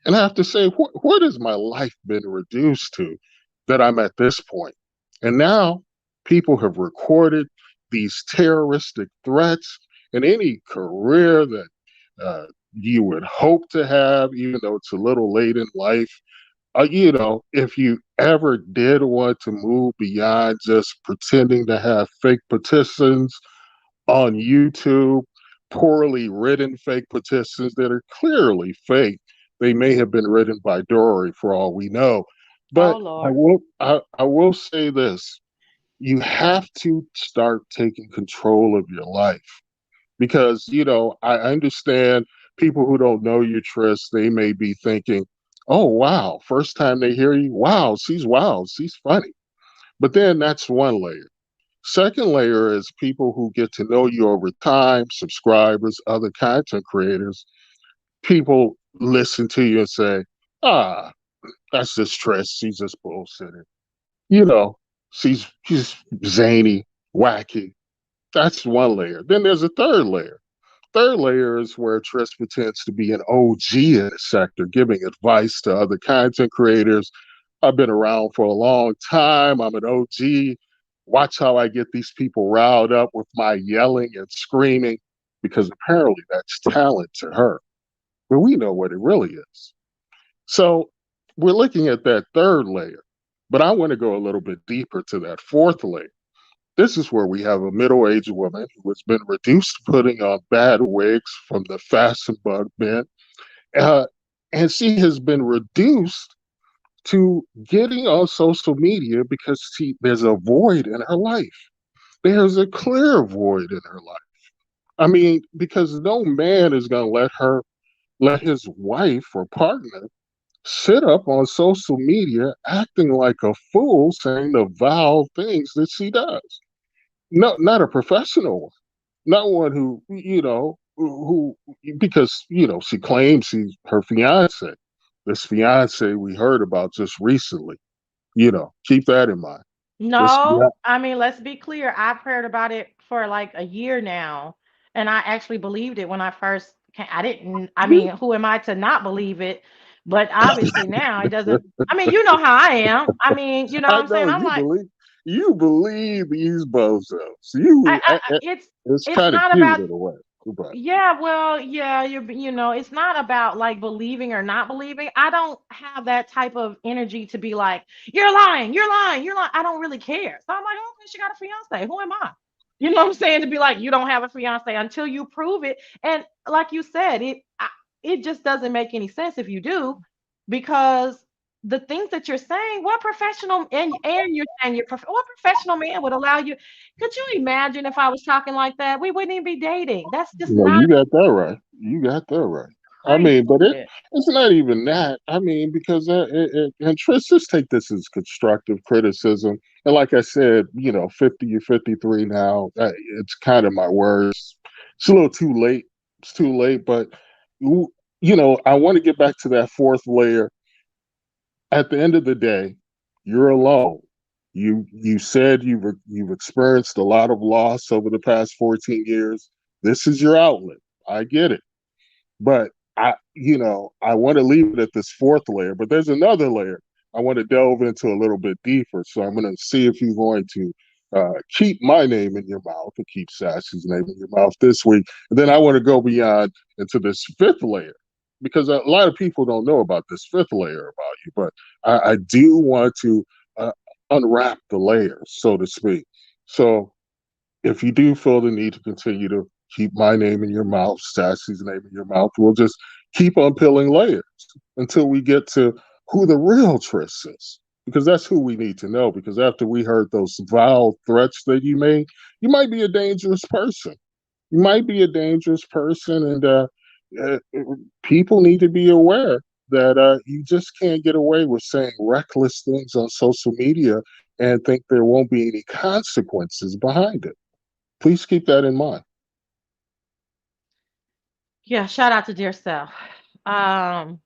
and I have to say, what has my life been reduced to that I'm at this point? And now people have recorded these terroristic threats, and any career that uh, you would hope to have, even though it's a little late in life. If you ever did want to move beyond just pretending to have fake petitions on YouTube, poorly written fake petitions that are clearly fake. They may have been written by Dory for all we know. Oh But I Lord. will I will say this. You have to start taking control of your life because, I understand people who don't know you, Tris, they may be thinking, oh wow, first time they hear you, wow, she's funny. But then that's one layer. Second layer is people who get to know you over time, subscribers, other content creators. People listen to you and say, ah, that's just Trish. She's just bullshitting. You know, she's zany, wacky. That's one layer. Then there's a third layer. Third layer is where Trish pretends to be an OG in the sector, giving advice to other content creators. I've been around for a long time. I'm an OG. Watch how I get these people riled up with my yelling and screaming, because apparently that's talent to her. But we know what it really is. So we're looking at that third layer. But I want to go a little bit deeper to that fourth layer. This is where we have a middle aged woman who has been reduced to putting on bad wigs from the fashion bug men. Uh, and she has been reduced to getting on social media because there's a void in her life. There's a clear void in her life. I mean, because no man is going to let his wife or partner sit up on social media acting like a fool, saying the vile things that she does. No, not a professional one, not one who because she claims she's her fiance. This fiance we heard about just recently. Keep that in mind. This No, I mean, let's be clear. I've heard about it for like a year now, and I actually believed it when I first came. I didn't, I mean, who am I to not believe it? But obviously now it doesn't. I mean, you know how I am. I mean, you know what I I'm saying? know I'm like, you believe these bozos. It's it's kind of not cute about. in a way, but Yeah, well, yeah, it's not about like believing or not believing. I don't have that type of energy to be like, you're lying, you're lying, you're lying. I don't really care. So I'm like, okay, she got a fiance. Who am I? You know what I'm saying? To be like, you don't have a fiance until you prove it. And like you said, it just doesn't make any sense if you do, because the things that you're saying, what professional and you're saying what professional man would allow you? Could you imagine if I was talking like that? We wouldn't even be dating. That's just no, not you got that right. You got that right. I crazy. mean, but it's not even that. I mean, because and Tris, just take this as constructive criticism. And like I said, 50 or 53 now. It's kind of my words. It's a little too late. It's too late. But I want to get back to that fourth layer. At the end of the day, you're alone. You said you've experienced a lot of loss over the past 14 years. This is your outlet. I get it. But I want to leave it at this fourth layer, but there's another layer I want to delve into a little bit deeper. So I'm going to see if you're going to keep my name in your mouth or keep Sassy's name in your mouth this week. And then I want to go beyond into this fifth layer, because a lot of people don't know about this fifth layer about you, but I do want to uh, unwrap the layers, so to speak. So if you do feel the need to continue to keep my name in your mouth, Sassy's name in your mouth, we'll just keep on peeling layers until we get to who the real Trish is. Because that's who we need to know. Because after we heard those vile threats that you made, you might be a dangerous person. You might be a dangerous person, and uh, people need to be aware that you just can't get away with saying reckless things on social media and think there won't be any consequences behind it. Please keep that in mind. Yeah, shout out to dear self. Um,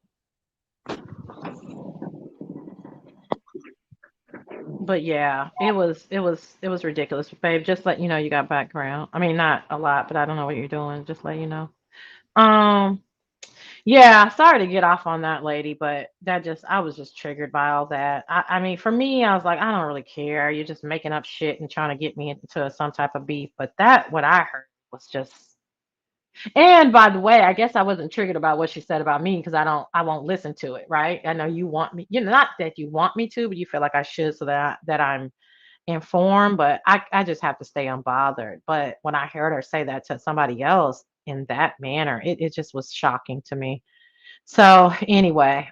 but yeah, it was ridiculous, babe. Just let you know you got background. I mean, not a lot, but I don't know what you're doing. Just let you know. Um, yeah, sorry to get off on that lady, but I was just triggered by all that. I mean, for me, I was like, I don't really care. You're just making up shit and trying to get me into some type of beef. But that what I heard was just And by the way, I guess I wasn't triggered about what she said about me because I won't listen to it, right? I know you want me, not that you want me to, but you feel like I should so that I'm informed, but I just have to stay unbothered. But when I heard her say that to somebody else in that manner, it just was shocking to me. So anyway,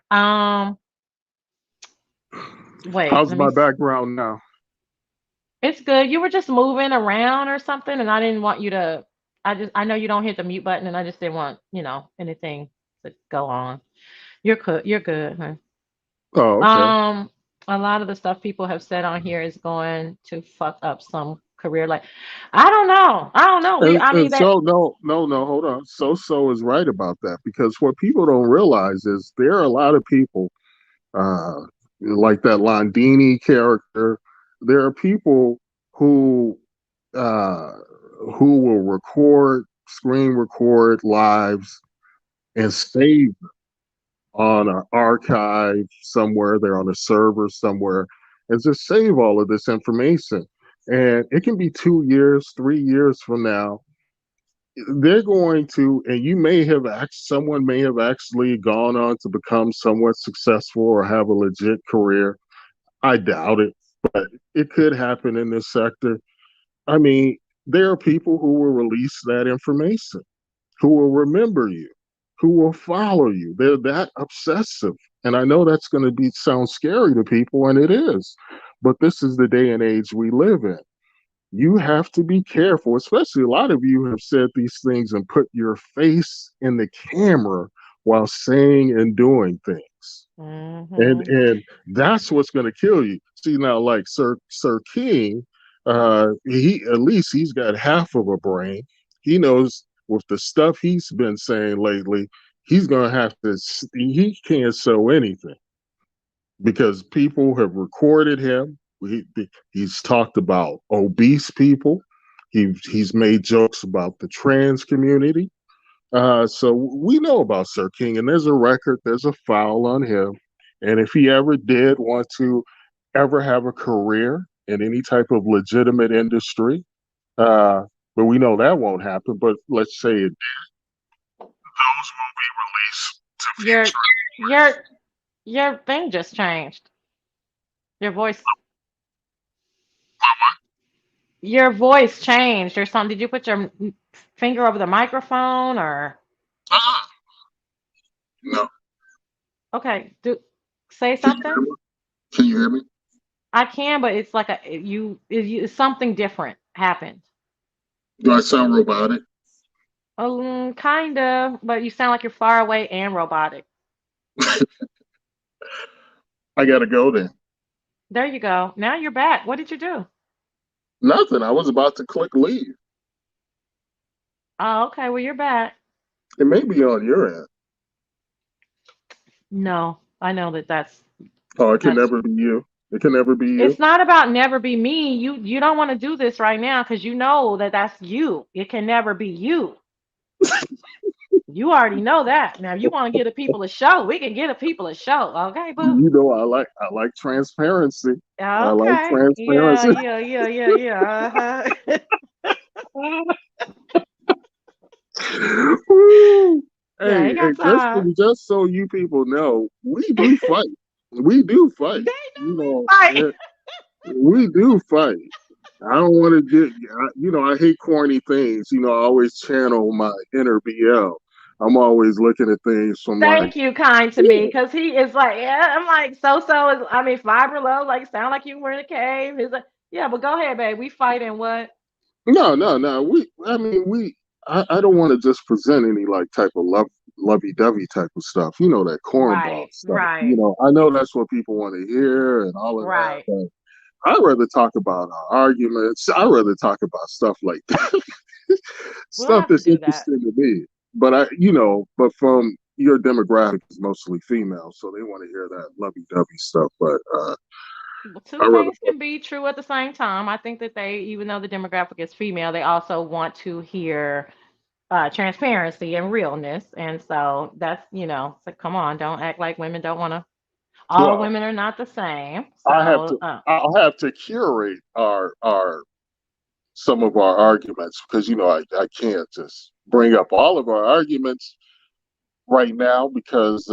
wait, How's let me my background now? it's good. You were just moving around or something, and I didn't want you to. I know you don't hit the mute button, and I just didn't want anything to go on. You're good. You're good. Huh? Oh, okay. Um, a lot of the stuff people have said on here is going to fuck up some career. Like, I don't know. I don't know. I mean And that. so no, hold on. So is right about that because what people don't realize is there are a lot of people uh, like that Londini character. There are people who uh, who will screen record lives and save on an archive somewhere. They're on a server somewhere, and just save all of this information. And it can be 2 years, 3 years from now. They're going to, and someone may have actually gone on to become somewhat successful or have a legit career. I doubt it, but it could happen in this sector. I mean, there are people who will release that information, who will remember you, who will follow you. They're that obsessive. And I know that's going to sound scary to people, and it is. But this is the day and age we live in. You have to be careful, especially a lot of you have said these things and put your face in the camera while saying and doing things. And Hmm. and that's what's going to kill you. See now, like Sir King, he at least he's got half of a brain. He knows with the stuff he's been saying lately, he's going to have to. He can't sew anything because people have recorded him. He's talked about obese people. He's made jokes about the trans community. So we know about Sir King, and there's a record, there's a file on him. And if he ever did want to ever have a career in any type of legitimate industry, uh, but we know that won't happen. But let's say it, those will be released to Your future. your your thing just changed. Your voice your voice changed or something. Did you put your finger over the microphone or Ah, no, okay? Say can you something. hear me? Can you hear me? I can, but it's like it's something different happened. Do I sound robotic? Kind of, but you sound like you're far away and robotic. I gotta go then. There you go. Now you're back. What did you do? Nothing. I was about to click leave. Oh, okay. Well, you're back. It may be on your end. No, I know Oh, it can that's never be you. It can never be you. it's not about never be me. You don't want to do this right now because you know that that's you. It can never be you. You already know that. Now, if you want to give the people a show, we can give the people a show. Okay, boo. You know, I like transparency. I like Okay. Yeah, transparency. yeah, yeah, yeah, yeah. Uh-huh. Woo. Yeah, Hey, ain't hey, got time. just so you people know, we do fight. We do fight. They You know we know, fight. we do fight. I don't want to I hate corny things. I always channel my inner BL. I'm always looking at things from like, Thank you, kind to me, yeah, because he is like, yeah, I'm like, so is, I mean, Fiber Love, like, sound like you were in a cave. He's like, yeah, but go ahead, babe. We fighting what? no, no, no. I don't want to just present any like type of lovey-dovey type of stuff. That cornball Right, stuff. right, I know that's what people want to hear and all of that, right. but I'd rather talk about our arguments. I'd rather talk about stuff like that, We'll stuff have to that's do that. interesting to me. But from your demographic is mostly female, so they want to hear that lovey-dovey stuff. But Well, two I rather, things can be true at the same time. I think that they, even though the demographic is female, they also want to hear transparency and realness. And so that's, it's like, come on, don't act like women don't want to. All well, women are not the same. I have to. So, I'll have to curate our some of our arguments because I can't just bring up all of our arguments right now because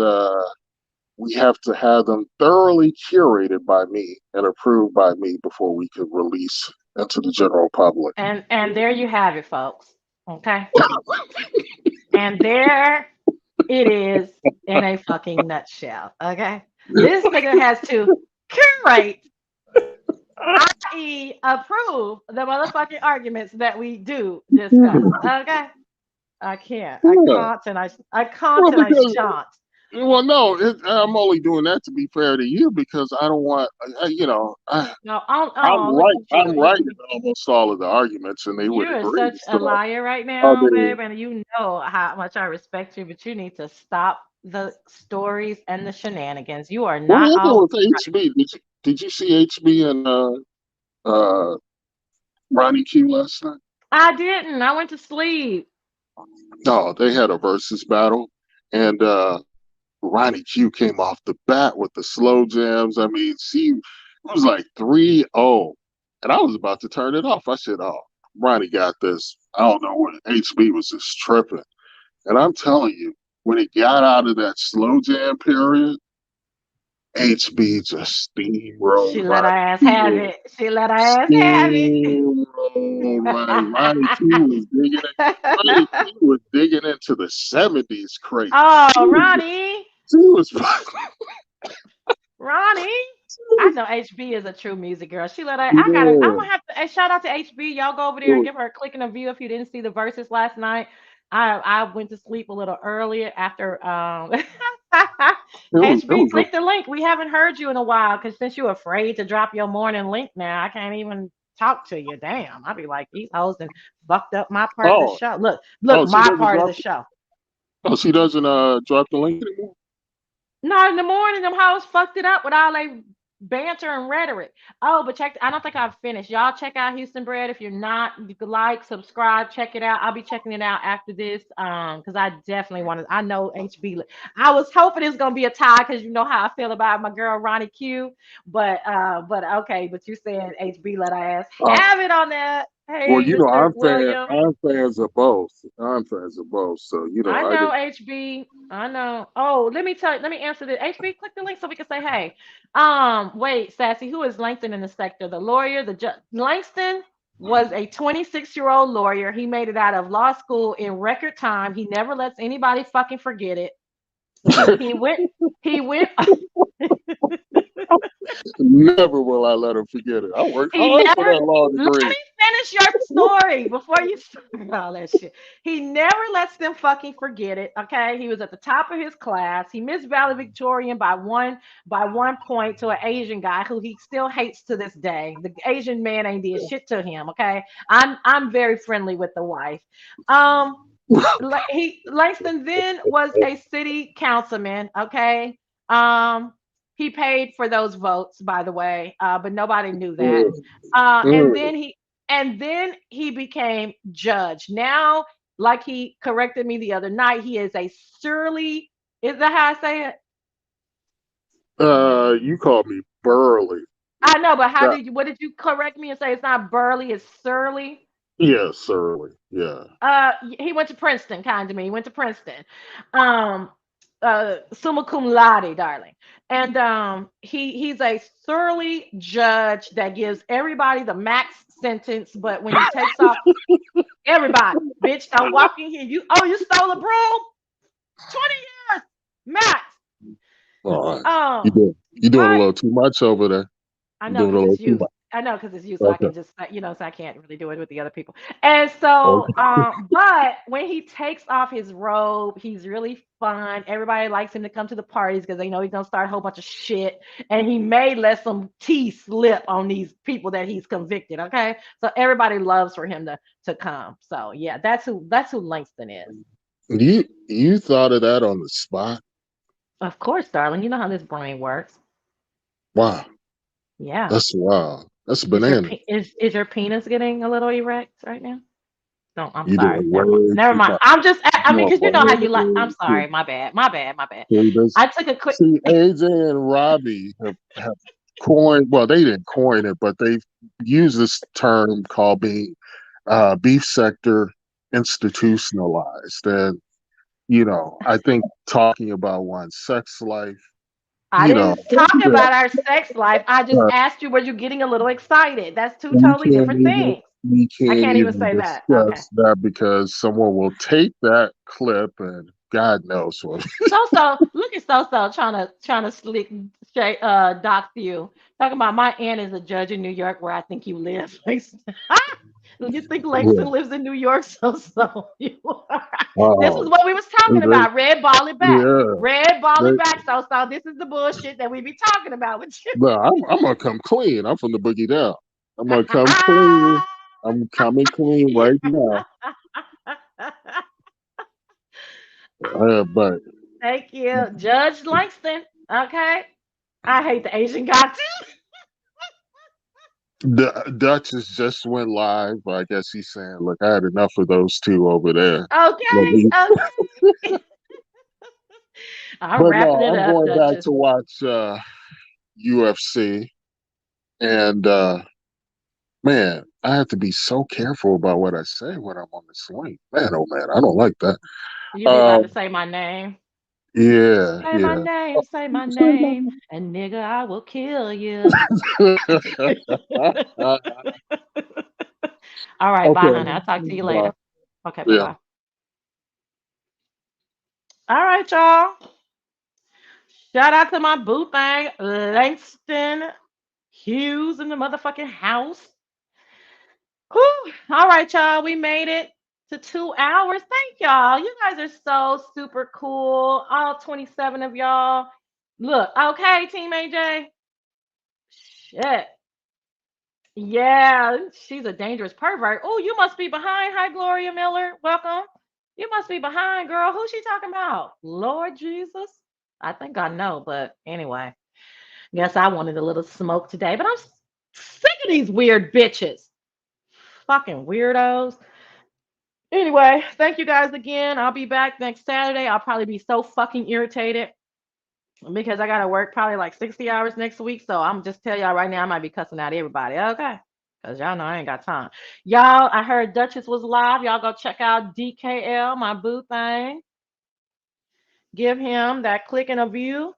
we have to have them thoroughly curated by me and approved by me before we can release into the general public. And there you have it, folks. Okay. And there it is in a fucking nutshell. Okay. This nigga has to curate, i.e., approve the motherfucking arguments that we do discuss. Okay. I can't. I Yeah. can't and I can't Well, and I because shan't. well, no, I'm only doing that to be fair to you because I don't want, No, I'm look right. at you. I'm right in almost all of the arguments, and they would You are agree. such a So, liar right I now, mean, babe, and you know how much I respect you, but you need to stop the stories and the shenanigans. You are what not happened always with HB? Did you see HB and uh Ronnie Q last night? I didn't. I went to sleep. No, they had a versus battle, and Ronnie Q came off the bat with the slow jams. I mean, it was like 3-0, and I was about to turn it off. I said, "Oh, Ronnie got this." I don't know what HB was just tripping, and I'm telling you, when it got out of that slow jam period, HB just She steamrolled let her Ronnie ass have Q. it. She let her ass have it. Steamrolled Ronnie. Ronnie Q was digging it. Ronnie Q was digging into the '70s crate. Oh, Ronnie. She was Ronnie. I know HB is a true music girl. She let her. I'm yeah. gonna have to. Hey, shout out to HB. Y'all go over It there and was, give her a click and a view if you didn't see the verses last night. I went to sleep a little earlier after it HB. was Click the link. We haven't heard you in a while because since you're afraid to drop your morning link now, I can't even talk to you. Damn, I'd be like these hoes and fucked up my part of the oh, show. Look, she my doesn't part of drop. the show. She doesn't drop the link anymore. No, in the morning, them hoes fucked it up with all they banter and rhetoric. Oh, but I don't think I've finished. Y'all check out Houston Bread. If you're not, you could like, subscribe, check it out. I'll be checking it out after this. Because I definitely want to. I know HB. I was hoping it's gonna be a tie because you know how I feel about my girl Ronnie Q. But okay, but you said HB let our ass Uh, have it on that. well, Hey, Mr. William. I'm fans of both. I'm fans of both. So I I know didn't. HB. I know. Oh, let me answer this. HB, click the link so we can say hey. Wait, Sassy, who is Langston in the sector? The lawyer, Langston was a 26-year-old lawyer. He made it out of law school in record time. He never lets anybody fucking forget it. He went, he went, Never will I let him forget it. I worked he hard for never that law let degree. me finish your story before you start all that shit. He never lets them fucking forget it. Okay. He was at the top of his class. He missed valedictorian by one point to an Asian guy who he still hates to this day. The Asian man ain't did shit to him. Okay. I'm very friendly with the wife. Um Langston then was a city councilman. Okay. Um he paid for those votes, by the way, but nobody knew that. Mm, Uh, and mm. then he and then he became judge. Now, like he corrected me the other night, he is a surly. Is that how I say it? You called me Burley. I know, but how Yeah, did you? What did you correct me and say? It's not burly, it's surly. yeah, Surly. Yeah. He went to Princeton, kind of me. He went to Princeton. Um, summa cum laude, darling. And he's a surly judge that gives everybody the max sentence, but when he takes off everybody, bitch, don't walk in here. You stole a broom? 20 years max. All right. Um, You doing a but little too much over there. I You know doing a because little it's too you. much. I know because it's you, so I Okay. can just, so I can't really do it with the other people. And so, Okay. but when he takes off his robe, he's really fun. Everybody likes him to come to the parties because they know he's gonna start a whole bunch of shit. And he may let some tea slip on these people that he's convicted. Okay, so everybody loves for him to come. So yeah, that's who Langston is. You thought of that on the spot? Of course, darling. You know how this brain works. Wow. Yeah. That's wild. That's Is your banana. is your penis getting a little erect right now? No, I'm You sorry. doing Never mind. way Never too mind. much. I'm just, I You mean, doing because you know how you like. I'm way too sorry. My bad. My bad. My bad. See, I took a quick. see, AJ and Robbie have coined. Well, they didn't coin it, but they used this term called being beef sector institutionalized. And I think talking about one's sex life, I you know, didn't talk yeah, about our sex life. I just uh, asked you, were you getting a little excited? That's two we totally can't different even things. we I can't can't even even say that. Okay. discuss that because someone will take that clip and God knows what. Look at trying to slick straight dox you. Talking about my aunt is a judge in New York where I think you live. You think Langston lives in New York? You are. This is Oh, what we was talking they, about. Red ball it back. yeah. Red ball it They, back. This is the bullshit that we be talking about with you. no, I'm gonna come clean. I'm from the boogie down. I'm gonna come clean. I'm coming clean right now. But Thank you. Judge Langston. Okay. I hate the Asian guy too. the Duchess just went live. I guess he's saying, "Look, I had enough of those two over there." Let Okay. me- Okay. I'm But wrapping no, it I'm up, going back Duchess. to watch UFC, and man, I have to be so careful about what I say when I'm on the swing. Man, oh man, I don't like that. You be about Um, to say my name. yeah, yeah. Say my name, and nigga, I will kill you. All right, bye, honey. Okay. I'll talk to you Bye. later. Okay, bye Yeah. bye. All right, y'all. Shout out to my boo thing, Langston Hughes in the motherfucking house. Whew. All right, y'all. We made it to 2 hours. Thank y'all. You guys are so super cool. All 27 of y'all. Look, okay, Team AJ. Shit. Yeah, she's a dangerous pervert. Oh, you must be behind. Hi, Gloria Miller. Welcome. You must be behind, girl. Who's she talking about? Lord Jesus. I think I know, but anyway. Guess I wanted a little smoke today, but I'm sick of these weird bitches. Fucking weirdos. Anyway, thank you guys again. I'll be back next Saturday. I'll probably be so fucking irritated because I gotta work probably like 60 hours next week. So I'm just tell y'all right now, I might be cussing out everybody. Okay. Cause y'all know I ain't got time. Y'all, I heard Duchess was live. Y'all go check out DKL, my boo thing. Give him that click and a view.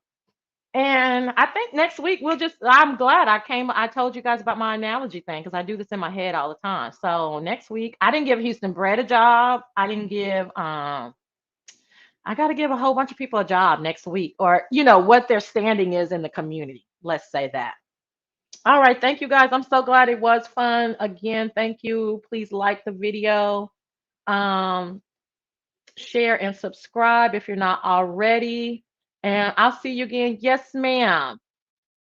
And I think next week I'm glad I told you guys about my analogy thing because I do this in my head all the time. So next week, I didn't give Houston Brett a job. I didn't give I got to give a whole bunch of people a job next week, or what their standing is in the community. Let's say that. All right, thank you guys. I'm so glad it was fun. Again, thank you. Please like the video, um, share and subscribe if you're not already. And I'll see you again. Yes, ma'am.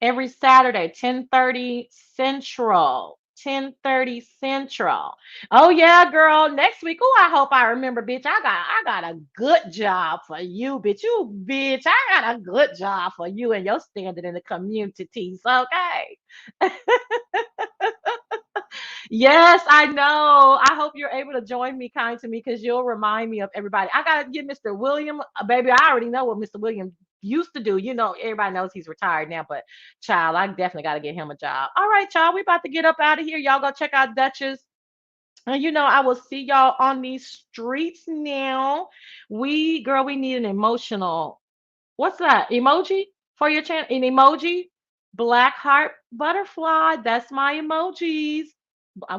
Every Saturday, 10:30 Central. 10:30 Central. Oh yeah, girl. Next week. Oh, I hope I remember, bitch. I got a good job for you, bitch. You bitch. I got a good job for you and your standing in the communities. Okay. Yes, I know. I hope you're able to join me, kind to me, because you'll remind me of everybody. I gotta get Mr. William, baby. I already know what Mr. William used to do. Everybody knows he's retired now, but child, I definitely gotta get him a job. All right, y'all, we about to get up out of here. Y'all go check out Duchess. And I will see y'all on these streets now. We need an emotional. What's that emoji for your channel? An emoji, black heart butterfly. That's my emojis.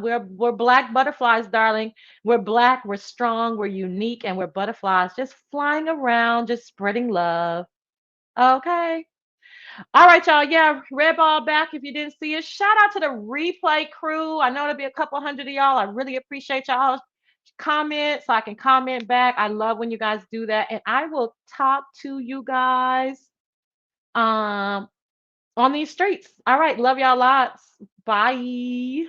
We're black butterflies, darling. We're black, we're strong, we're unique, and we're butterflies just flying around, just spreading love. Okay. All right, y'all. Yeah, red ball back if you didn't see it. Shout out to the replay crew. I know there'll be a couple hundred of y'all. I really appreciate y'all comment so I can comment back. I love when you guys do that. And I will talk to you guys um on these streets. All right, love y'all lots. Bye.